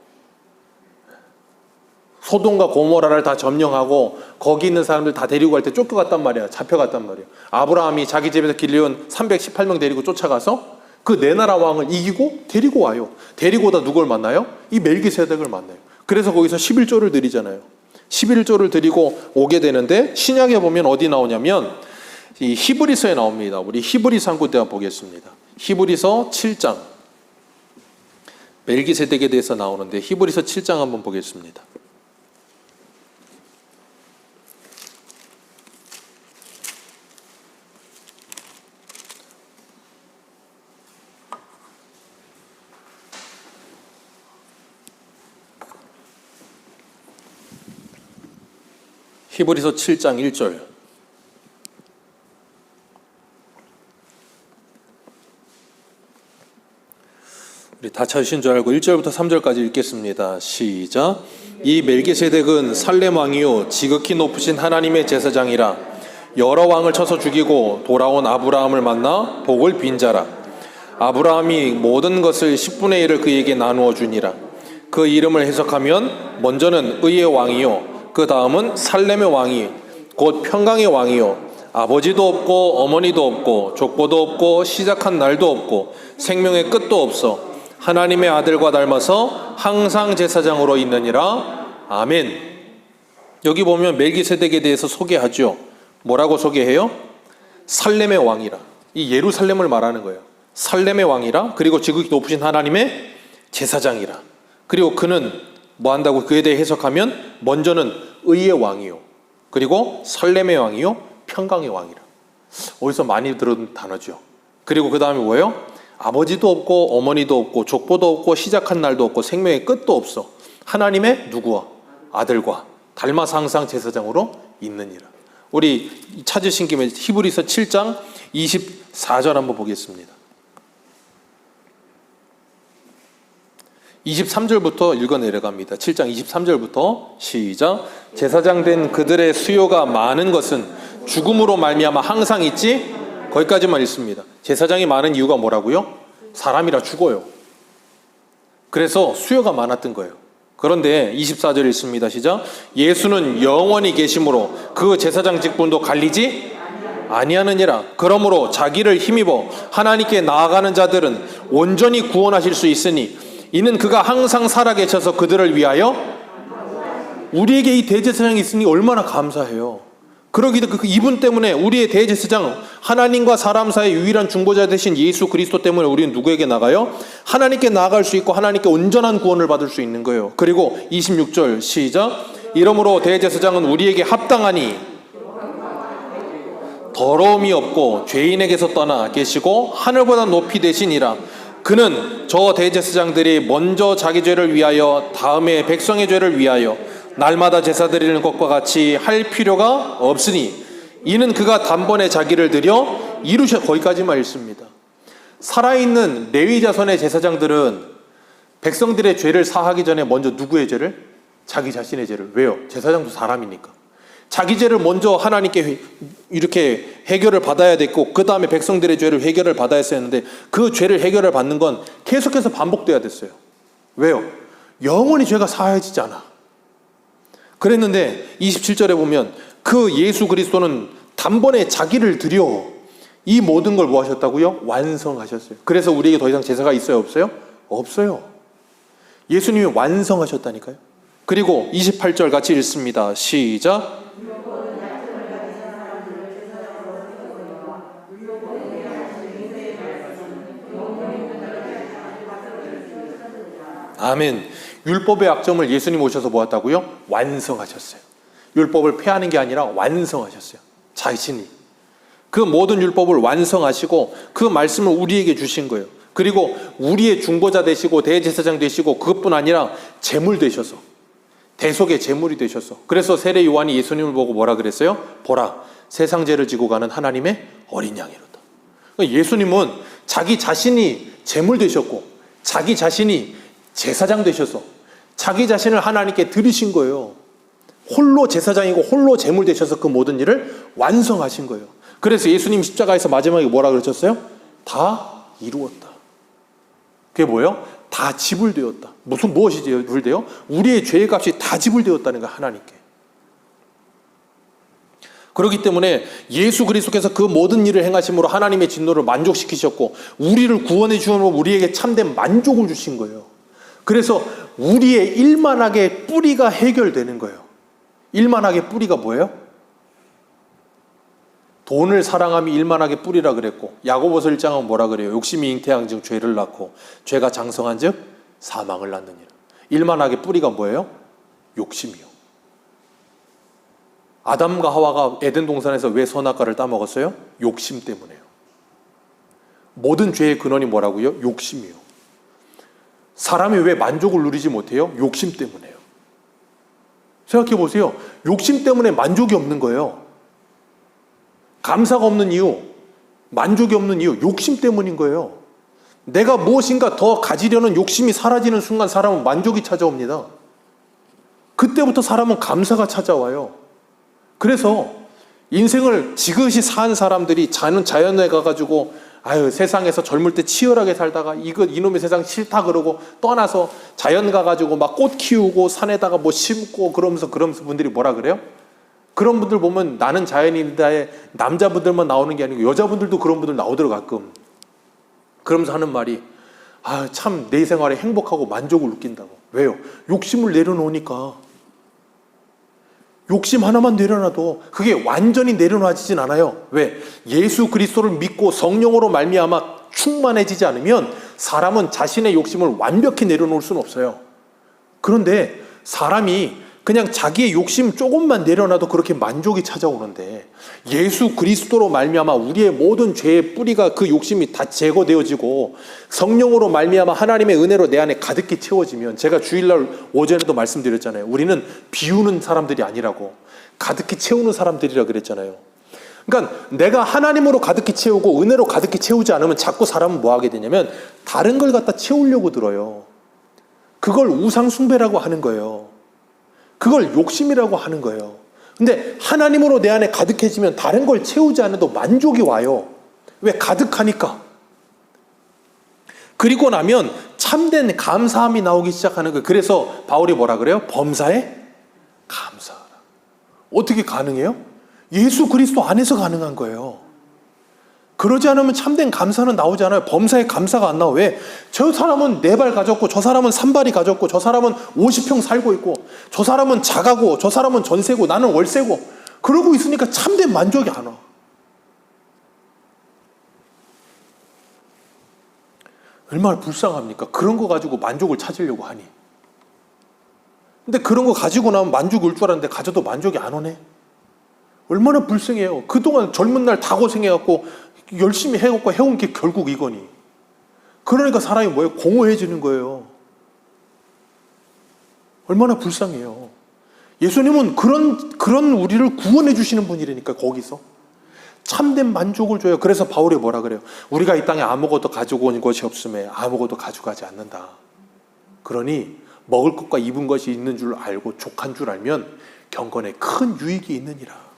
소돔과 고모라를 다 점령하고 거기 있는 사람들 다 데리고 갈 때 쫓겨갔단 말이야. 잡혀갔단 말이야. 아브라함이 자기 집에서 길러온 318명 데리고 쫓아가서 그 네 나라 왕을 이기고 데리고 와요. 데리고 오다 누굴 만나요? 이 멜기세덱을 만나요. 그래서 거기서 11조를 드리잖아요. 11조를 드리고 오게 되는데 신약에 보면 어디 나오냐면 이 히브리서에 나옵니다. 우리 히브리서 한 군데 보겠습니다. 히브리서 7장. 멜기세덱에 대해서 나오는데 히브리서 7장 한번 보겠습니다. 히브리서 7장 1절. 우리 다 찾으신 줄 알고 1절부터 3절까지 읽겠습니다. 시작. 이 멜기세덱은 살렘 왕이요 지극히 높으신 하나님의 제사장이라 여러 왕을 쳐서 죽이고 돌아온 아브라함을 만나 복을 빈 자라. 아브라함이 모든 것을 10분의 1을 그에게 나누어 주니라. 그 이름을 해석하면 먼저는 의의 왕이요 그 다음은 살렘의 왕이 곧 평강의 왕이요 아버지도 없고 어머니도 없고 족보도 없고 시작한 날도 없고 생명의 끝도 없어 하나님의 아들과 닮아서 항상 제사장으로 있느니라. 아멘. 여기 보면 멜기세덱에 대해서 소개하죠. 뭐라고 소개해요? 살렘의 왕이라. 이 예루살렘을 말하는 거예요. 살렘의 왕이라. 그리고 지극히 높으신 하나님의 제사장이라. 그리고 그는 뭐 한다고 그에 대해 해석하면 먼저는 의의 왕이요 그리고 살렘의 왕이요 평강의 왕이라. 어디서 많이 들은 단어죠. 그리고 그 다음에 뭐예요? 아버지도 없고 어머니도 없고 족보도 없고 시작한 날도 없고 생명의 끝도 없어 하나님의 누구와 아들과 닮아서 항상 제사장으로 있느니라. 우리 찾으신 김에 히브리서 7장 24절 한번 보겠습니다. 23절부터 읽어 내려갑니다. 7장 23절부터 시작. 제사장 된 그들의 수요가 많은 것은 죽음으로 말미암아 항상 있지. 거기까지만 읽습니다. 제사장이 많은 이유가 뭐라고요? 사람이라 죽어요. 그래서 수요가 많았던 거예요. 그런데 24절 읽습니다. 시작. 예수는 영원히 계심으로 그 제사장 직분도 갈리지 아니하느니라. 그러므로 자기를 힘입어 하나님께 나아가는 자들은 온전히 구원하실 수 있으니 이는 그가 항상 살아계셔서 그들을 위하여 우리에게 이 대제사장이 있으니 얼마나 감사해요. 그러기도 이분 때문에 우리의 대제사장 하나님과 사람 사이의 유일한 중보자 되신 예수 그리스도 때문에 우리는 누구에게 나가요? 하나님께 나아갈 수 있고 하나님께 온전한 구원을 받을 수 있는 거예요. 그리고 26절 시작. 이러므로 대제사장은 우리에게 합당하니 더러움이 없고 죄인에게서 떠나 계시고 하늘보다 높이 되시니라. 그는 저 대제사장들이 먼저 자기 죄를 위하여 다음에 백성의 죄를 위하여 날마다 제사 드리는 것과 같이 할 필요가 없으니 이는 그가 단번에 자기를 드려 이루셔. 거기까지만 읽습니다. 살아있는 레위 자손의 제사장들은 백성들의 죄를 사하기 전에 먼저 누구의 죄를? 자기 자신의 죄를. 왜요? 제사장도 사람이니까. 자기 죄를 먼저 하나님께 이렇게 해결을 받아야 됐고 그 다음에 백성들의 죄를 해결을 받아야 했는데 그 죄를 해결을 받는 건 계속해서 반복돼야 됐어요. 왜요? 영원히 죄가 사해지잖아. 그랬는데 27절에 보면 그 예수 그리스도는 단번에 자기를 드려 이 모든 걸 뭐 하셨다고요? 완성하셨어요. 그래서 우리에게 더 이상 제사가 있어요? 없어요? 없어요. 예수님이 완성하셨다니까요. 그리고 28절 같이 읽습니다. 시작. 아멘. 율법의 약점을 예수님 오셔서 보았다고요? 완성하셨어요. 율법을 폐하는 게 아니라 완성하셨어요. 자신이. 그 모든 율법을 완성하시고 그 말씀을 우리에게 주신 거예요. 그리고 우리의 중보자 되시고 대제사장 되시고 그것뿐 아니라 제물 되셔서 대속의 제물이 되셔서 그래서 세례 요한이 예수님을 보고 뭐라 그랬어요? 보라, 세상 죄를 지고 가는 하나님의 어린 양이로다. 예수님은 자기 자신이 제물 되셨고 자기 자신이 제사장 되셔서 자기 자신을 하나님께 드리신 거예요. 홀로 제사장이고 홀로 제물 되셔서 그 모든 일을 완성하신 거예요. 그래서 예수님 십자가에서 마지막에 뭐라 그러셨어요? 다 이루었다. 그게 뭐예요? 다 지불되었다. 무엇이 지불돼요? 우리의 죄의 값이 다 지불되었다는 거야, 하나님께. 그렇기 때문에 예수 그리스도께서 그 모든 일을 행하심으로 하나님의 진노를 만족시키셨고 우리를 구원해 주심으로 우리에게 참된 만족을 주신 거예요. 그래서 우리의 일만하게 뿌리가 해결되는 거예요. 일만하게 뿌리가 뭐예요? 돈을 사랑함이 일만하게 뿌리라 그랬고 야고보서 1장은 뭐라 그래요? 욕심이 잉태한 즉 죄를 낳고 죄가 장성한 즉 사망을 낳느니라. 일만하게 뿌리가 뭐예요? 욕심이요. 아담과 하와가 에덴 동산에서 왜 선악과를 따먹었어요? 욕심 때문에요. 모든 죄의 근원이 뭐라고요? 욕심이요. 사람이 왜 만족을 누리지 못해요? 욕심 때문에요. 생각해 보세요. 욕심 때문에 만족이 없는 거예요. 감사가 없는 이유, 만족이 없는 이유, 욕심 때문인 거예요. 내가 무엇인가 더 가지려는 욕심이 사라지는 순간 사람은 만족이 찾아옵니다. 그때부터 사람은 감사가 찾아와요. 그래서 인생을 지긋이 산 사람들이 자연에 가가지고 세상에서 젊을 때 치열하게 살다가 이놈의 세상 싫다 그러고 떠나서 자연 가가지고 막 꽃 키우고 산에다가 뭐 심고 그러면서 분들이 뭐라 그래요? 그런 분들 보면 나는 자연인다에 남자분들만 나오는 게 아니고 여자분들도 그런 분들 나오더라고 가끔. 그러면서 하는 말이 참 내 생활에 행복하고 만족을 느낀다고. 왜요? 욕심을 내려놓으니까. 욕심 하나만 내려놔도 그게 완전히 내려놔지진 않아요. 왜? 예수 그리스도를 믿고 성령으로 말미암아 충만해지지 않으면 사람은 자신의 욕심을 완벽히 내려놓을 수는 없어요. 그런데 사람이 그냥 자기의 욕심 조금만 내려놔도 그렇게 만족이 찾아오는데 예수 그리스도로 말미암아 우리의 모든 죄의 뿌리가 그 욕심이 다 제거되어지고 성령으로 말미암아 하나님의 은혜로 내 안에 가득히 채워지면 제가 주일날 오전에도 말씀드렸잖아요. 우리는 비우는 사람들이 아니라고 가득히 채우는 사람들이라 그랬잖아요. 그러니까 내가 하나님으로 가득히 채우고 은혜로 가득히 채우지 않으면 자꾸 사람은 뭐 하게 되냐면 다른 걸 갖다 채우려고 들어요. 그걸 우상 숭배라고 하는 거예요. 그걸 욕심이라고 하는 거예요. 근데 하나님으로 내 안에 가득해지면 다른 걸 채우지 않아도 만족이 와요. 왜? 가득하니까. 그리고 나면 참된 감사함이 나오기 시작하는 거예요. 그래서 바울이 뭐라 그래요? 범사에 감사하라. 어떻게 가능해요? 예수 그리스도 안에서 가능한 거예요. 그러지 않으면 참된 감사는 나오지 않아요. 범사에 감사가 안 나와. 왜? 저 사람은 4발 가졌고 저 사람은 3발이 가졌고 저 사람은 50평 살고 있고 저 사람은 자가고 저 사람은 전세고 나는 월세고 그러고 있으니까 참된 만족이 안 와. 얼마나 불쌍합니까? 그런 거 가지고 만족을 찾으려고 하니. 근데 그런 거 가지고 나면 만족이 올 줄 알았는데 가져도 만족이 안 오네. 얼마나 불쌍해요. 그동안 젊은 날 다 고생해갖고 열심히 해온 게 결국 이거니. 그러니까 사람이 뭐예요? 공허해지는 거예요. 얼마나 불쌍해요. 예수님은 그런 우리를 구원해 주시는 분이라니까 거기서. 참된 만족을 줘요. 그래서 바울이 뭐라 그래요? 우리가 이 땅에 아무것도 가지고 온 것이 없음에 아무것도 가져가지 않는다. 그러니 먹을 것과 입은 것이 있는 줄 알고 족한 줄 알면 경건에 큰 유익이 있느니라.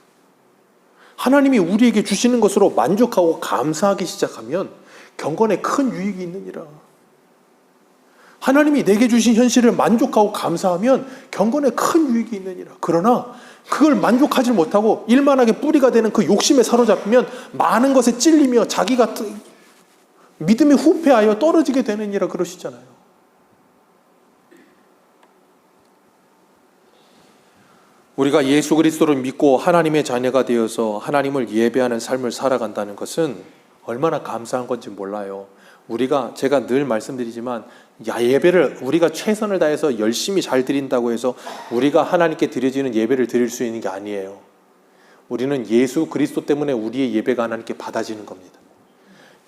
하나님이 우리에게 주시는 것으로 만족하고 감사하기 시작하면 경건에 큰 유익이 있느니라. 하나님이 내게 주신 현실을 만족하고 감사하면 경건에 큰 유익이 있느니라. 그러나 그걸 만족하지 못하고 일만하게 뿌리가 되는 그 욕심에 사로잡히면 많은 것에 찔리며 자기가 믿음이 후퇴하여 떨어지게 되느니라 그러시잖아요. 우리가 예수 그리스도를 믿고 하나님의 자녀가 되어서 하나님을 예배하는 삶을 살아간다는 것은 얼마나 감사한 건지 몰라요. 제가 늘 말씀드리지만 예배를 우리가 최선을 다해서 열심히 잘 드린다고 해서 우리가 하나님께 드려지는 예배를 드릴 수 있는 게 아니에요. 우리는 예수 그리스도 때문에 우리의 예배가 하나님께 받아지는 겁니다.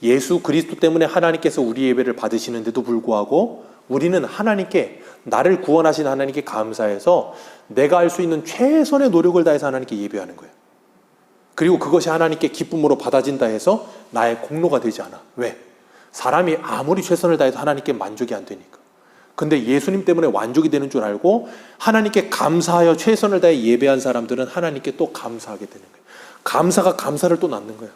예수 그리스도 때문에 하나님께서 우리 예배를 받으시는데도 불구하고 우리는 하나님께, 나를 구원하신 하나님께 감사해서 내가 할 수 있는 최선의 노력을 다해서 하나님께 예배하는 거예요. 그리고 그것이 하나님께 기쁨으로 받아진다 해서 나의 공로가 되지 않아. 왜? 사람이 아무리 최선을 다해도 하나님께 만족이 안 되니까. 근데 예수님 때문에 만족이 되는 줄 알고 하나님께 감사하여 최선을 다해 예배한 사람들은 하나님께 또 감사하게 되는 거예요. 감사가 감사를 또 낳는 거예요.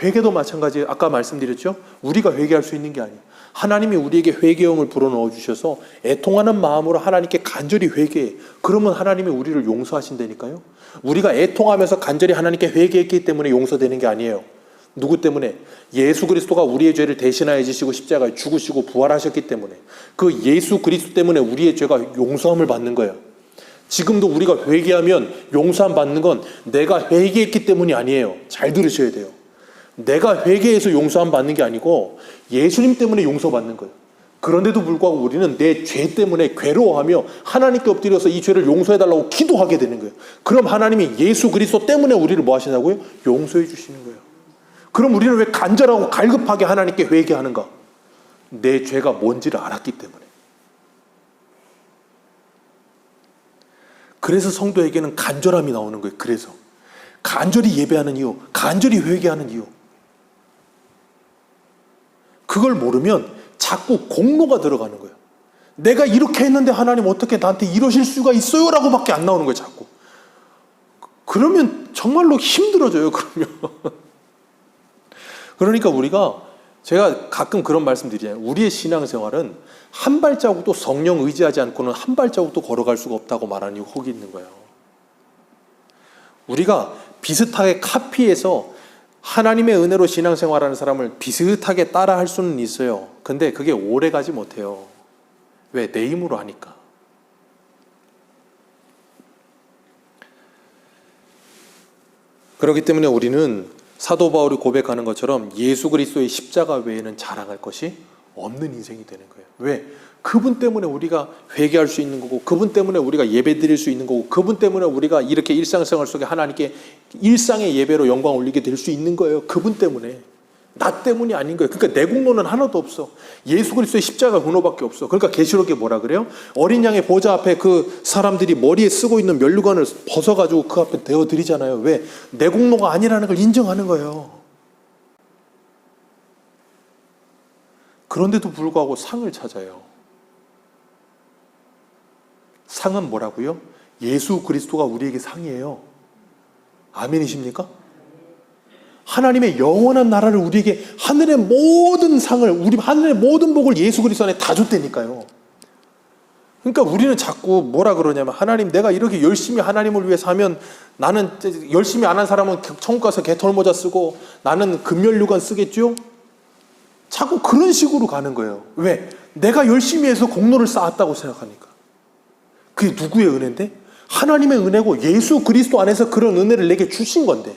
회개도 마찬가지예요. 아까 말씀드렸죠? 우리가 회개할 수 있는 게 아니에요. 하나님이 우리에게 회개형을 불어넣어 주셔서 애통하는 마음으로 하나님께 간절히 회개해. 그러면 하나님이 우리를 용서하신다니까요. 우리가 애통하면서 간절히 하나님께 회개했기 때문에 용서되는 게 아니에요. 누구 때문에? 예수 그리스도가 우리의 죄를 대신하여 지시고 십자가에 죽으시고 부활하셨기 때문에, 그 예수 그리스도 때문에 우리의 죄가 용서함을 받는 거예요. 지금도 우리가 회개하면 용서함 받는 건 내가 회개했기 때문이 아니에요. 잘 들으셔야 돼요. 내가 회개해서 용서함 받는 게 아니고 예수님 때문에 용서받는 거예요. 그런데도 불구하고 우리는 내 죄 때문에 괴로워하며 하나님께 엎드려서 이 죄를 용서해달라고 기도하게 되는 거예요. 그럼 하나님이 예수 그리스도 때문에 우리를 뭐 하시냐고요? 용서해 주시는 거예요. 그럼 우리는 왜 간절하고 갈급하게 하나님께 회개하는가? 내 죄가 뭔지를 알았기 때문에. 그래서 성도에게는 간절함이 나오는 거예요. 그래서 간절히 예배하는 이유, 간절히 회개하는 이유. 그걸 모르면 자꾸 공로가 들어가는 거예요. 내가 이렇게 했는데 하나님 어떻게 나한테 이러실 수가 있어요? 라고밖에 안 나오는 거예요. 자꾸. 그러면 정말로 힘들어져요. 그러면. 그러니까 우리가, 제가 가끔 그런 말씀 드리잖아요. 우리의 신앙생활은 한 발자국도 성령 의지하지 않고는 한 발자국도 걸어갈 수가 없다고 말하는 이유 혹이 있는 거예요. 우리가 비슷하게 카피해서 하나님의 은혜로 신앙생활하는 사람을 비슷하게 따라 할 수는 있어요. 근데 그게 오래 가지 못해요. 왜? 내 힘으로 하니까. 그렇기 때문에 우리는 사도 바울이 고백하는 것처럼 예수 그리스도의 십자가 외에는 자랑할 것이 없는 인생이 되는 거예요. 왜? 그분 때문에 우리가 회개할 수 있는 거고, 그분 때문에 우리가 예배 드릴 수 있는 거고, 그분 때문에 우리가 이렇게 일상생활 속에 하나님께 일상의 예배로 영광 올리게 될 수 있는 거예요. 그분 때문에. 나 때문이 아닌 거예요. 그러니까 내 공로는 하나도 없어. 예수 그리스도의 십자가 공로밖에 없어. 그러니까 계시록에 뭐라 그래요? 어린 양의 보좌 앞에 그 사람들이 머리에 쓰고 있는 면류관을 벗어가지고 그 앞에 대어드리잖아요. 왜? 내 공로가 아니라는 걸 인정하는 거예요. 그런데도 불구하고 상을 찾아요. 상은 뭐라고요? 예수 그리스도가 우리에게 상이에요. 아멘이십니까? 하나님의 영원한 나라를 우리에게, 하늘의 모든 상을, 우리 하늘의 모든 복을 예수 그리스도 안에 다 줬다니까요. 그러니까 우리는 자꾸 뭐라 그러냐면, 하나님, 내가 이렇게 열심히 하나님을 위해서 하면, 나는 열심히 안 한 사람은 천국 가서 개털모자 쓰고 나는 금면류관 쓰겠죠? 자꾸 그런 식으로 가는 거예요. 왜? 내가 열심히 해서 공로를 쌓았다고 생각하니까. 그게 누구의 은혜인데? 하나님의 은혜고 예수 그리스도 안에서 그런 은혜를 내게 주신 건데.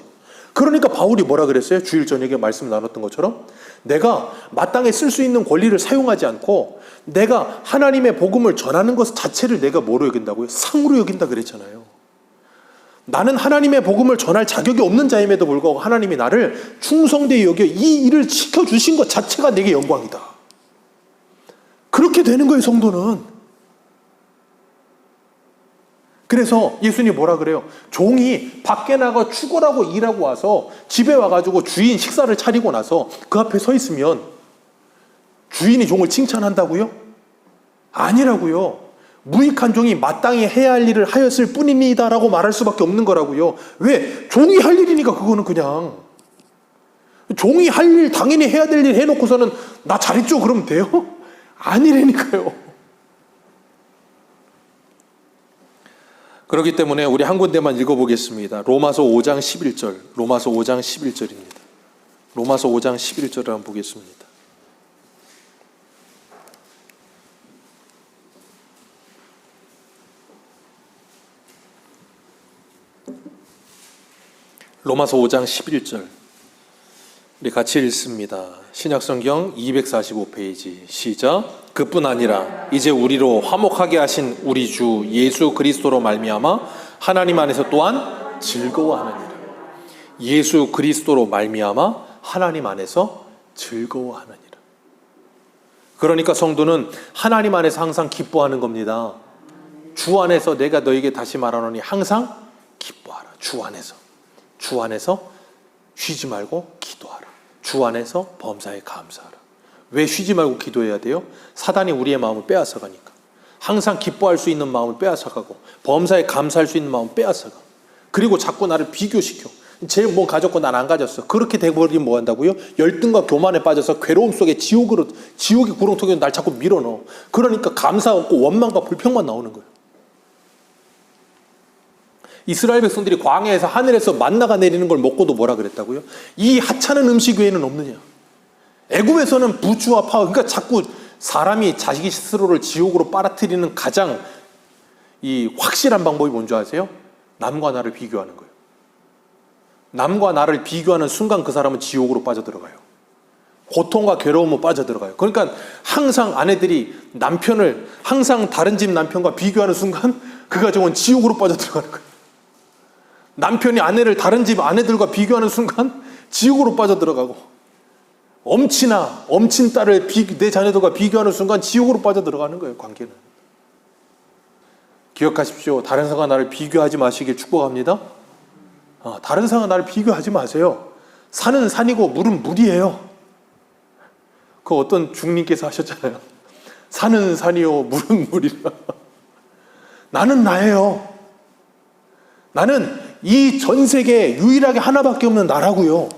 그러니까 바울이 뭐라 그랬어요? 주일 저녁에 말씀 나눴던 것처럼, 내가 마땅히 쓸 수 있는 권리를 사용하지 않고 내가 하나님의 복음을 전하는 것 자체를 내가 뭐로 여긴다고요? 상으로 여긴다 그랬잖아요. 나는 하나님의 복음을 전할 자격이 없는 자임에도 불구하고 하나님이 나를 충성되이 여겨 이 일을 지켜주신 것 자체가 내게 영광이다. 그렇게 되는 거예요, 성도는. 그래서 예수님이 뭐라 그래요? 종이 밖에 나가 축구라고 일하고 와서 집에 와가지고 주인 식사를 차리고 나서 그 앞에 서 있으면 주인이 종을 칭찬한다고요? 아니라고요. 무익한 종이 마땅히 해야 할 일을 하였을 뿐입니다 라고 말할 수밖에 없는 거라고요. 왜? 종이 할 일이니까. 그거는 그냥 종이 할 일, 당연히 해야 될 일 해놓고서는 나 잘했죠 그러면 돼요? 아니라니까요. 그렇기 때문에 우리 한 군데만 읽어보겠습니다. 로마서 5장 11절. 로마서 5장 11절입니다. 로마서 5장 11절을 한번 보겠습니다. 로마서 5장 11절. 우리 같이 읽습니다. 신약성경 245페이지 시작. 그뿐 아니라 이제 우리로 화목하게 하신 우리 주 예수 그리스도로 말미암아 하나님 안에서 또한 즐거워하느니라. 예수 그리스도로 말미암아 하나님 안에서 즐거워하느니라. 그러니까 성도는 하나님 안에서 항상 기뻐하는 겁니다. 주 안에서 내가 너에게 다시 말하노니 항상 기뻐하라. 주 안에서 쉬지 말고 기도하라. 주 안에서 범사에 감사하라. 왜 쉬지 말고 기도해야 돼요? 사단이 우리의 마음을 빼앗아가니까. 항상 기뻐할 수 있는 마음을 빼앗아가고 범사에 감사할 수 있는 마음을 빼앗아가. 그리고 자꾸 나를 비교시켜. 쟤 뭐 가졌고 난 안 가졌어. 그렇게 돼버리면 뭐 한다고요? 열등과 교만에 빠져서 괴로움 속에 지옥의 구렁텅이로 날 자꾸 밀어넣어. 그러니까 감사 없고 원망과 불평만 나오는 거예요. 이스라엘 백성들이 광야에서 하늘에서 만나가 내리는 걸 먹고도 뭐라 그랬다고요? 이 하찮은 음식 외에는 없느냐. 애굽에서는 부추와 파, 그러니까 자꾸 사람이 자기 스스로를 지옥으로 빨아들이는 가장 이 확실한 방법이 뭔지 아세요? 남과 나를 비교하는 거예요. 남과 나를 비교하는 순간 그 사람은 지옥으로 빠져들어가요. 고통과 괴로움으로 빠져들어가요. 그러니까 항상 아내들이 남편을 항상 다른 집 남편과 비교하는 순간 그 가정은 지옥으로 빠져들어가는 거예요. 남편이 아내를 다른 집 아내들과 비교하는 순간 지옥으로 빠져들어가고, 엄친 딸을 내 자녀들과 비교하는 순간 지옥으로 빠져들어가는 거예요. 관계는. 기억하십시오. 다른 사람과 나를 비교하지 마시길 축복합니다. 다른 사람과 나를 비교하지 마세요. 산은 산이고 물은 물이에요. 그 어떤 중님께서 하셨잖아요. 산은 산이요 물은 물이라. 나는 나예요. 나는 이 전 세계에 유일하게 하나밖에 없는 나라고요.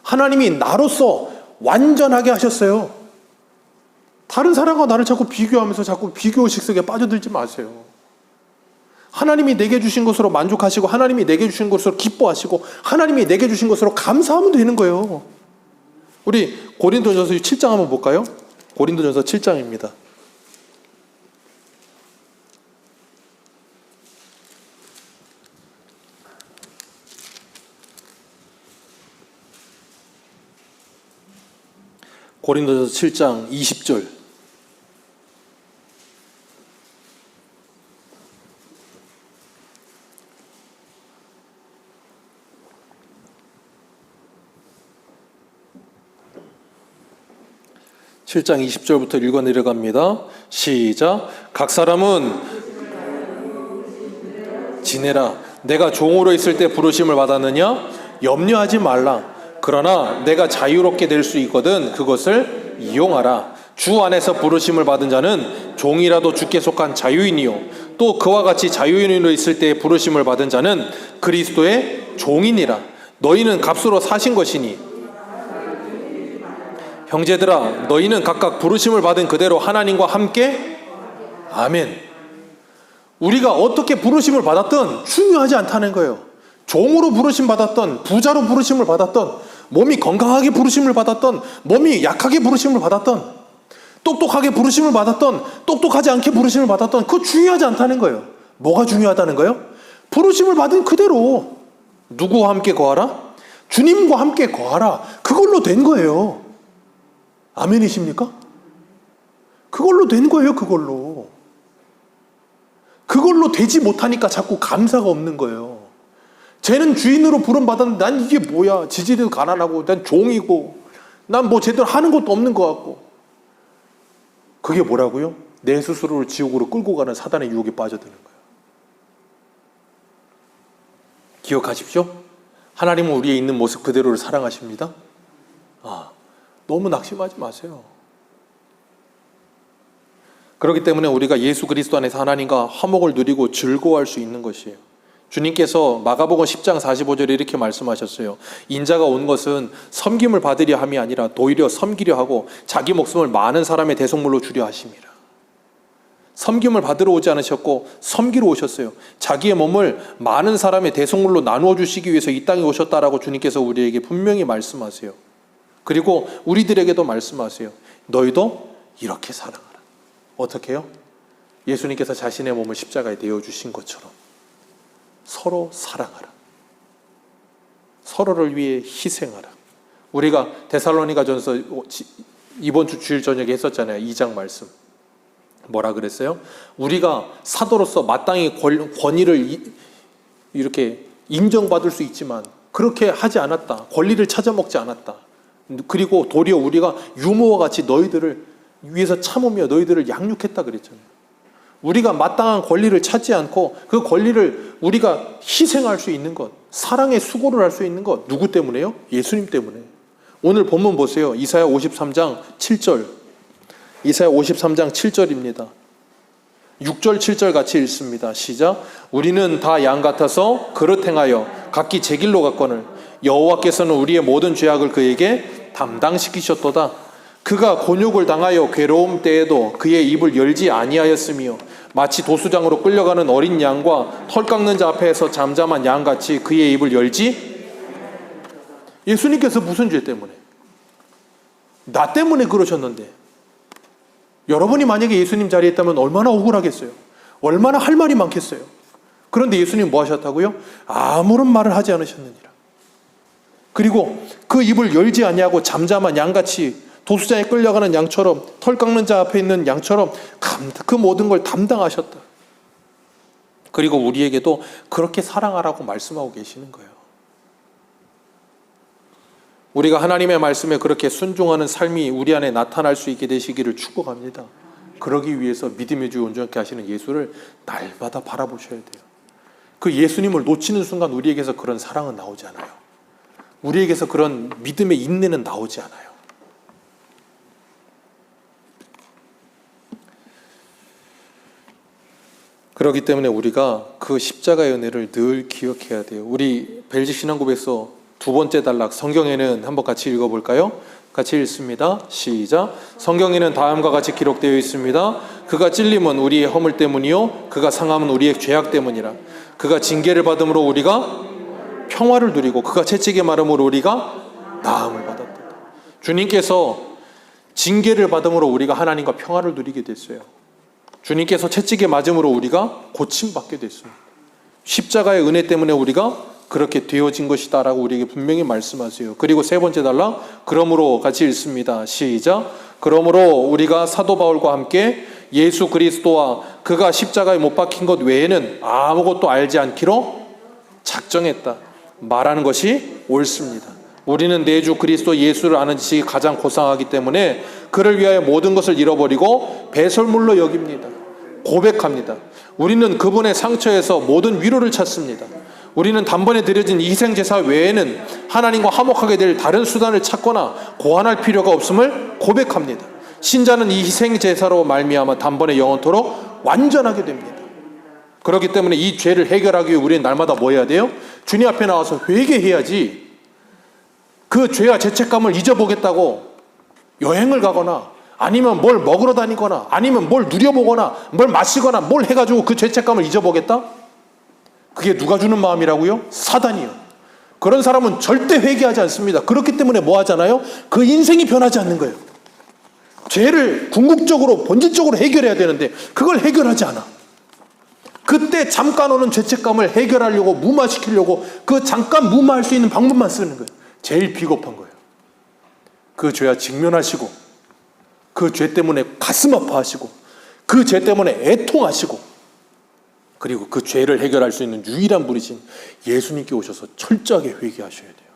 하나님이 나로서 완전하게 하셨어요. 다른 사람과 나를 자꾸 비교하면서 자꾸 비교의식 속에 빠져들지 마세요. 하나님이 내게 주신 것으로 만족하시고, 하나님이 내게 주신 것으로 기뻐하시고, 하나님이 내게 주신 것으로 감사하면 되는 거예요. 우리 고린도전서 7장 한번 볼까요? 고린도전서 7장입니다. 고린도전서 7장 20절. (7장 20절부터) 읽어 내려갑니다. 시작. 각 사람은 지내라. 내가 종으로 있을 때 부르심을 받았느냐? 염려하지 말라. 그러나 내가 자유롭게 될 수 있거든 그것을 이용하라. 주 안에서 부르심을 받은 자는 종이라도 주께 속한 자유인이요, 또 그와 같이 자유인으로 있을 때 부르심을 받은 자는 그리스도의 종이니라. 너희는 값으로 사신 것이니 형제들아, 너희는 각각 부르심을 받은 그대로 하나님과 함께. 아멘. 우리가 어떻게 부르심을 받았든 중요하지 않다는 거예요. 종으로 부르심 받았던, 부자로 부르심을 받았던, 몸이 건강하게 부르심을 받았던, 몸이 약하게 부르심을 받았던, 똑똑하게 부르심을 받았던, 똑똑하지 않게 부르심을 받았던, 그거 중요하지 않다는 거예요. 뭐가 중요하다는 거예요? 부르심을 받은 그대로 누구와 함께 거하라? 주님과 함께 거하라. 그걸로 된 거예요. 아멘이십니까? 그걸로 된 거예요. 그걸로 되지 못하니까 자꾸 감사가 없는 거예요. 쟤는 주인으로 부름받았는데 난 이게 뭐야, 지지리도 가난하고 난 종이고 난 뭐 제대로 하는 것도 없는 것 같고. 그게 뭐라고요? 내 스스로를 지옥으로 끌고 가는 사단의 유혹에 빠져드는 거예요. 기억하십시오. 하나님은 우리의 있는 모습 그대로를 사랑하십니다. 너무 낙심하지 마세요. 그렇기 때문에 우리가 예수 그리스도 안에서 하나님과 화목을 누리고 즐거워할 수 있는 것이에요. 주님께서 마가복음 10장 45절에 이렇게 말씀하셨어요. 인자가 온 것은 섬김을 받으려 함이 아니라 도리어 섬기려 하고 자기 목숨을 많은 사람의 대속물로 주려 하심이라. 섬김을 받으러 오지 않으셨고 섬기러 오셨어요. 자기의 몸을 많은 사람의 대속물로 나누어 주시기 위해서 이 땅에 오셨다라고 주님께서 우리에게 분명히 말씀하세요. 그리고 우리들에게도 말씀하세요. 너희도 이렇게 사랑하라. 어떻게 해요? 예수님께서 자신의 몸을 십자가에 내어주신 것처럼 서로 사랑하라. 서로를 위해 희생하라. 우리가 데살로니가전서 이번 주 주일 저녁에 했었잖아요. 2장 말씀. 뭐라 그랬어요? 우리가 사도로서 마땅히 권위를 이렇게 인정받을 수 있지만 그렇게 하지 않았다. 권리를 찾아먹지 않았다. 그리고 도리어 우리가 유모와 같이 너희들을 위해서 참으며 너희들을 양육했다 그랬잖아요. 우리가 마땅한 권리를 찾지 않고 그 권리를 우리가 희생할 수 있는 것, 사랑의 수고를 할 수 있는 것, 누구 때문에요? 예수님 때문에. 오늘 본문 보세요. 이사야 53장 7절. 이사야 53장 7절입니다. 6절 7절 같이 읽습니다. 시작. 우리는 다 양 같아서 그릇 행하여 각기 제 길로 갔거늘 여호와께서는 우리의 모든 죄악을 그에게 담당시키셨도다. 그가 곤욕을 당하여 괴로움 때에도 그의 입을 열지 아니하였으며 마치 도수장으로 끌려가는 어린 양과 털 깎는 자 앞에서 잠잠한 양같이 그의 입을 열지. 예수님께서 무슨 죄 때문에? 나 때문에 그러셨는데, 여러분이 만약에 예수님 자리에 있다면 얼마나 억울하겠어요? 얼마나 할 말이 많겠어요? 그런데 예수님 뭐 하셨다고요? 아무런 말을 하지 않으셨느니라. 그리고 그 입을 열지 아니하고 잠잠한 양같이 도수장에 끌려가는 양처럼, 털 깎는 자 앞에 있는 양처럼 그 모든 걸 담당하셨다. 그리고 우리에게도 그렇게 사랑하라고 말씀하고 계시는 거예요. 우리가 하나님의 말씀에 그렇게 순종하는 삶이 우리 안에 나타날 수 있게 되시기를 축복합니다. 그러기 위해서 믿음의 주 온전케 하시는 예수를 날마다 바라보셔야 돼요. 그 예수님을 놓치는 순간 우리에게서 그런 사랑은 나오지 않아요. 우리에게서 그런 믿음의 인내는 나오지 않아요. 그렇기 때문에 우리가 그 십자가의 은혜를 늘 기억해야 돼요. 우리 벨직 신앙고백서 두 번째 단락, 성경에는 한번 같이 읽어볼까요? 같이 읽습니다. 시작. 성경에는 다음과 같이 기록되어 있습니다. 그가 찔림은 우리의 허물 때문이요 그가 상함은 우리의 죄악 때문이라. 그가 징계를 받음으로 우리가 평화를 누리고 그가 채찍에 마름으로 우리가 나음을 받았다. 주님께서 징계를 받음으로 우리가 하나님과 평화를 누리게 됐어요. 주님께서 채찍에 맞음으로 우리가 고침받게 됐습니다. 십자가의 은혜 때문에 우리가 그렇게 되어진 것이다 라고 우리에게 분명히 말씀하세요. 그리고 세 번째 단락, 그러므로 같이 읽습니다. 시작. 그러므로 우리가 사도 바울과 함께 예수 그리스도와 그가 십자가에 못 박힌 것 외에는 아무것도 알지 않기로 작정했다. 말하는 것이 옳습니다. 우리는 내 주 그리스도 예수를 아는 지식이 가장 고상하기 때문에 그를 위하여 모든 것을 잃어버리고 배설물로 여깁니다. 고백합니다. 우리는 그분의 상처에서 모든 위로를 찾습니다. 우리는 단번에 드려진 희생제사 외에는 하나님과 화목하게 될 다른 수단을 찾거나 고안할 필요가 없음을 고백합니다. 신자는 이 희생제사로 말미암아 단번에 영원토록 완전하게 됩니다. 그렇기 때문에 이 죄를 해결하기 위해 우리는 날마다 뭐 해야 돼요? 주님 앞에 나와서 회개해야지. 그 죄와 죄책감을 잊어보겠다고 여행을 가거나 아니면 뭘 먹으러 다니거나 아니면 뭘 누려보거나 뭘 마시거나 뭘 해가지고 그 죄책감을 잊어보겠다? 그게 누가 주는 마음이라고요? 사단이요. 그런 사람은 절대 회개하지 않습니다. 그렇기 때문에 뭐 하잖아요? 그 인생이 변하지 않는 거예요. 죄를 궁극적으로 본질적으로 해결해야 되는데 그걸 해결하지 않아. 그때 잠깐 오는 죄책감을 해결하려고 무마시키려고 그 잠깐 무마할 수 있는 방법만 쓰는 거예요. 제일 비겁한 거예요. 그 죄와 직면하시고 그 죄 때문에 가슴 아파하시고 그 죄 때문에 애통하시고 그리고 그 죄를 해결할 수 있는 유일한 분이신 예수님께 오셔서 철저하게 회개하셔야 돼요.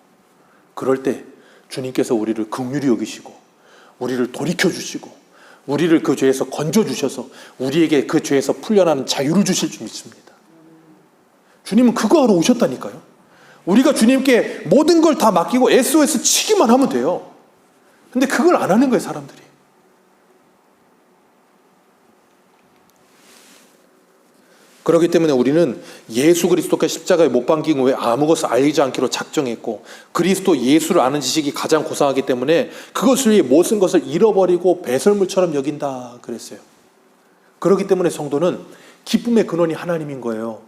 그럴 때 주님께서 우리를 긍휼히 여기시고 우리를 돌이켜주시고 우리를 그 죄에서 건져주셔서 우리에게 그 죄에서 풀려나는 자유를 주실 줄 믿습니다. 주님은 그거 하러 오셨다니까요. 우리가 주님께 모든 걸 다 맡기고 SOS 치기만 하면 돼요. 근데 그걸 안 하는 거예요, 사람들이. 그렇기 때문에 우리는 예수 그리스도께 십자가에 못 박힌 후에 아무것을 알지 않기로 작정했고 그리스도 예수를 아는 지식이 가장 고상하기 때문에 그것을 위해 모든 것을 잃어버리고 배설물처럼 여긴다 그랬어요. 그렇기 때문에 성도는 기쁨의 근원이 하나님인 거예요.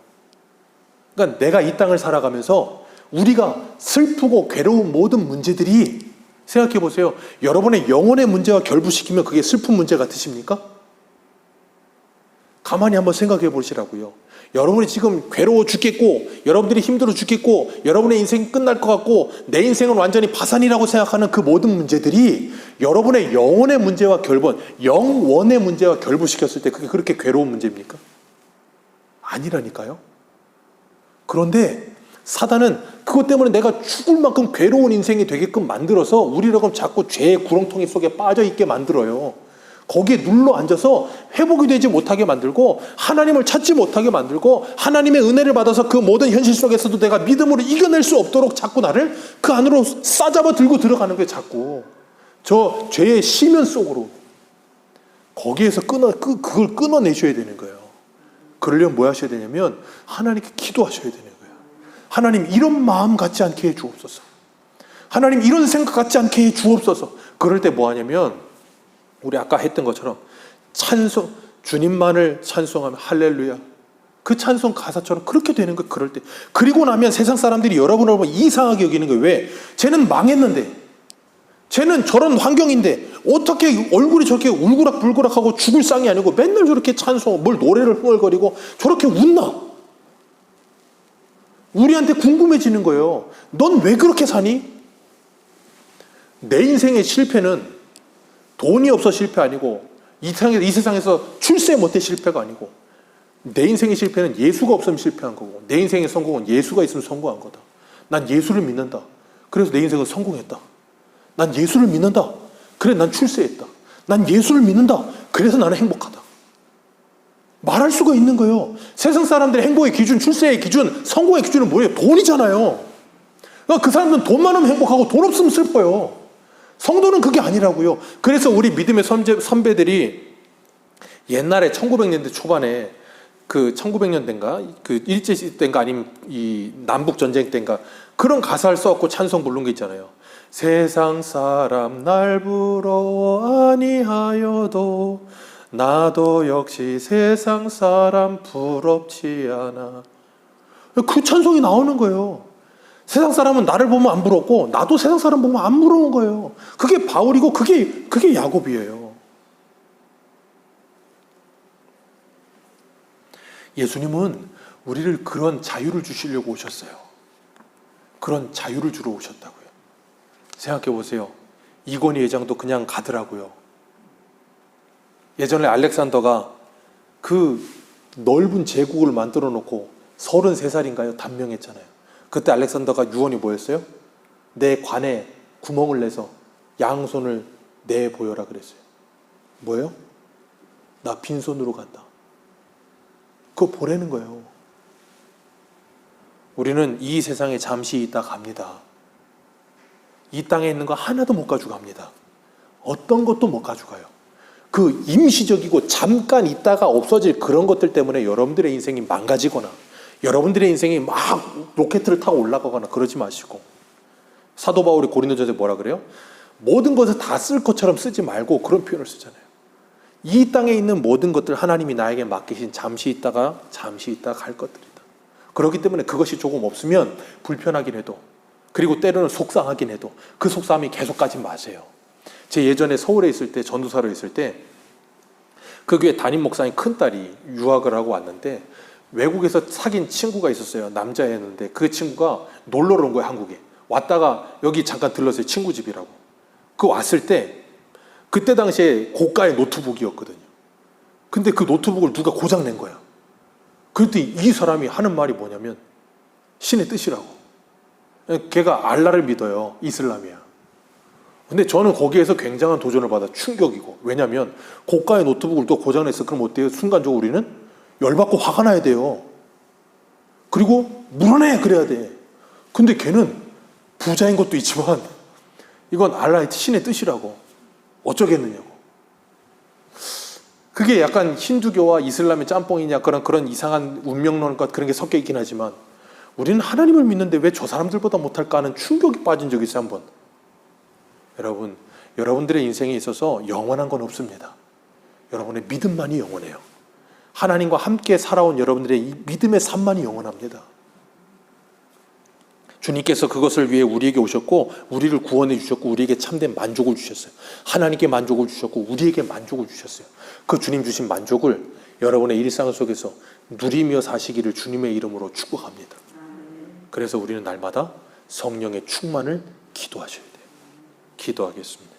그러니까 내가 이 땅을 살아가면서 우리가 슬프고 괴로운 모든 문제들이 생각해 보세요. 여러분의 영혼의 문제와 결부시키면 그게 슬픈 문제 같으십니까? 가만히 한번 생각해 보시라고요. 여러분이 지금 괴로워 죽겠고 여러분들이 힘들어 죽겠고 여러분의 인생이 끝날 것 같고 내 인생은 완전히 파산이라고 생각하는 그 모든 문제들이 여러분의 영혼의 문제와 영원의 문제와 결부시켰을 때 그게 그렇게 괴로운 문제입니까? 아니라니까요. 그런데 사단은 그것 때문에 내가 죽을 만큼 괴로운 인생이 되게끔 만들어서 우리를 그럼 자꾸 죄의 구렁텅이 속에 빠져 있게 만들어요. 거기에 눌러 앉아서 회복이 되지 못하게 만들고 하나님을 찾지 못하게 만들고 하나님의 은혜를 받아서 그 모든 현실 속에서도 내가 믿음으로 이겨낼 수 없도록 자꾸 나를 그 안으로 싸잡아 들고 들어가는 거예요. 자꾸 저 죄의 심연 속으로 거기에서 그걸 끊어내셔야 되는 거예요. 그러려면 뭐 하셔야 되냐면 하나님께 기도하셔야 되는 거예요. 하나님 이런 마음 갖지 않게 해 주옵소서. 하나님 이런 생각 갖지 않게 해 주옵소서. 그럴 때 뭐 하냐면 우리 아까 했던 것처럼 찬송, 주님만을 찬송하면 할렐루야. 그 찬송 가사처럼 그렇게 되는 거예요. 그럴 때. 그리고 나면 세상 사람들이 여러분을 보면 이상하게 여기는 거예요. 왜? 쟤는 망했는데, 쟤는 저런 환경인데 어떻게 얼굴이 저렇게 울그락불그락하고 죽을 상이 아니고 맨날 저렇게 찬송, 뭘 노래를 흥얼거리고 저렇게 웃나? 우리한테 궁금해지는 거예요. 넌 왜 그렇게 사니? 내 인생의 실패는 돈이 없어 실패 아니고 이 세상에서 출세 못해 실패가 아니고 내 인생의 실패는 예수가 없으면 실패한 거고 내 인생의 성공은 예수가 있으면 성공한 거다. 난 예수를 믿는다. 그래서 내 인생은 성공했다. 난 예수를 믿는다. 그래 난 출세했다. 난 예수를 믿는다. 그래서 나는 행복하다. 말할 수가 있는 거예요. 세상 사람들의 행복의 기준, 출세의 기준, 성공의 기준은 뭐예요? 돈이잖아요. 그러니까 그 사람들은 돈 많으면 행복하고 돈 없으면 슬퍼요. 성도는 그게 아니라고요. 그래서 우리 믿음의 선배들이 옛날에 1900년대 초반에 그 1900년대인가 그 일제 때인가 아니면 이 남북 전쟁 때인가 그런 가사를 써갖고 찬송 부른 게 있잖아요. 세상 사람 날 부러워 아니하여도 나도 역시 세상 사람 부럽지 않아. 그 찬송이 나오는 거예요. 세상 사람은 나를 보면 안 부럽고 나도 세상 사람 보면 안 부러운 거예요. 그게 바울이고 그게 야곱이에요. 예수님은 우리를 그런 자유를 주시려고 오셨어요. 그런 자유를 주러 오셨다고요. 생각해 보세요. 이건희 회장도 그냥 가더라고요. 예전에 알렉산더가 그 넓은 제국을 만들어 놓고 33살인가요? 단명했잖아요. 그때 알렉산더가 유언이 뭐였어요? 내 관에 구멍을 내서 양손을 내보여라 그랬어요. 뭐예요? 나 빈손으로 간다. 그거 보라는 거예요. 우리는 이 세상에 잠시 있다 갑니다. 이 땅에 있는 거 하나도 못 가지고 갑니다. 어떤 것도 못 가져가요. 그 임시적이고 잠깐 있다가 없어질 그런 것들 때문에 여러분들의 인생이 망가지거나 여러분들의 인생이 막 로켓을 타고 올라가거나 그러지 마시고 사도 바울이 고린도전서에 뭐라 그래요? 모든 것을 다 쓸 것처럼 쓰지 말고 그런 표현을 쓰잖아요. 이 땅에 있는 모든 것들 하나님이 나에게 맡기신 잠시 있다가 갈 것들이다. 그렇기 때문에 그것이 조금 없으면 불편하긴 해도 그리고 때로는 속상하긴 해도 그 속상함이 계속 가지 마세요. 제 예전에 서울에 있을 때 전도사로 있을 때 그 교회 담임 목사님 큰딸이 유학을 하고 왔는데 외국에서 사귄 친구가 있었어요. 남자였는데 그 친구가 놀러 온 거예요. 한국에. 왔다가 여기 잠깐 들렀어요. 친구 집이라고. 그 왔을 때 그때 당시에 고가의 노트북이었거든요. 근데 그 노트북을 누가 고장 낸 거야. 그랬더니 이 사람이 하는 말이 뭐냐면 신의 뜻이라고. 걔가 알라를 믿어요. 이슬람이야. 근데 저는 거기에서 굉장한 도전을 받아 충격이고 왜냐하면 고가의 노트북을 또 고장냈어. 그럼 어때요? 순간적으로 우리는 열받고 화가 나야 돼요. 그리고 물어내 그래야 돼. 근데 걔는 부자인 것도 있지만 이건 알라의 신의 뜻이라고. 어쩌겠느냐고. 그게 약간 힌두교와 이슬람의 짬뽕이냐 그런 이상한 운명론과 그런 게 섞여 있긴 하지만 우리는 하나님을 믿는데 왜 저 사람들보다 못할까 하는 충격이 빠진 적이 있어요. 한번. 여러분, 여러분들의 인생에 있어서 영원한 건 없습니다. 여러분의 믿음만이 영원해요. 하나님과 함께 살아온 여러분들의 이 믿음의 삶만이 영원합니다. 주님께서 그것을 위해 우리에게 오셨고 우리를 구원해 주셨고 우리에게 참된 만족을 주셨어요. 하나님께 만족을 주셨고 우리에게 만족을 주셨어요. 그 주님 주신 만족을 여러분의 일상 속에서 누리며 사시기를 주님의 이름으로 축복합니다. 그래서 우리는 날마다 성령의 충만을 기도하셔야 돼요. 기도하겠습니다.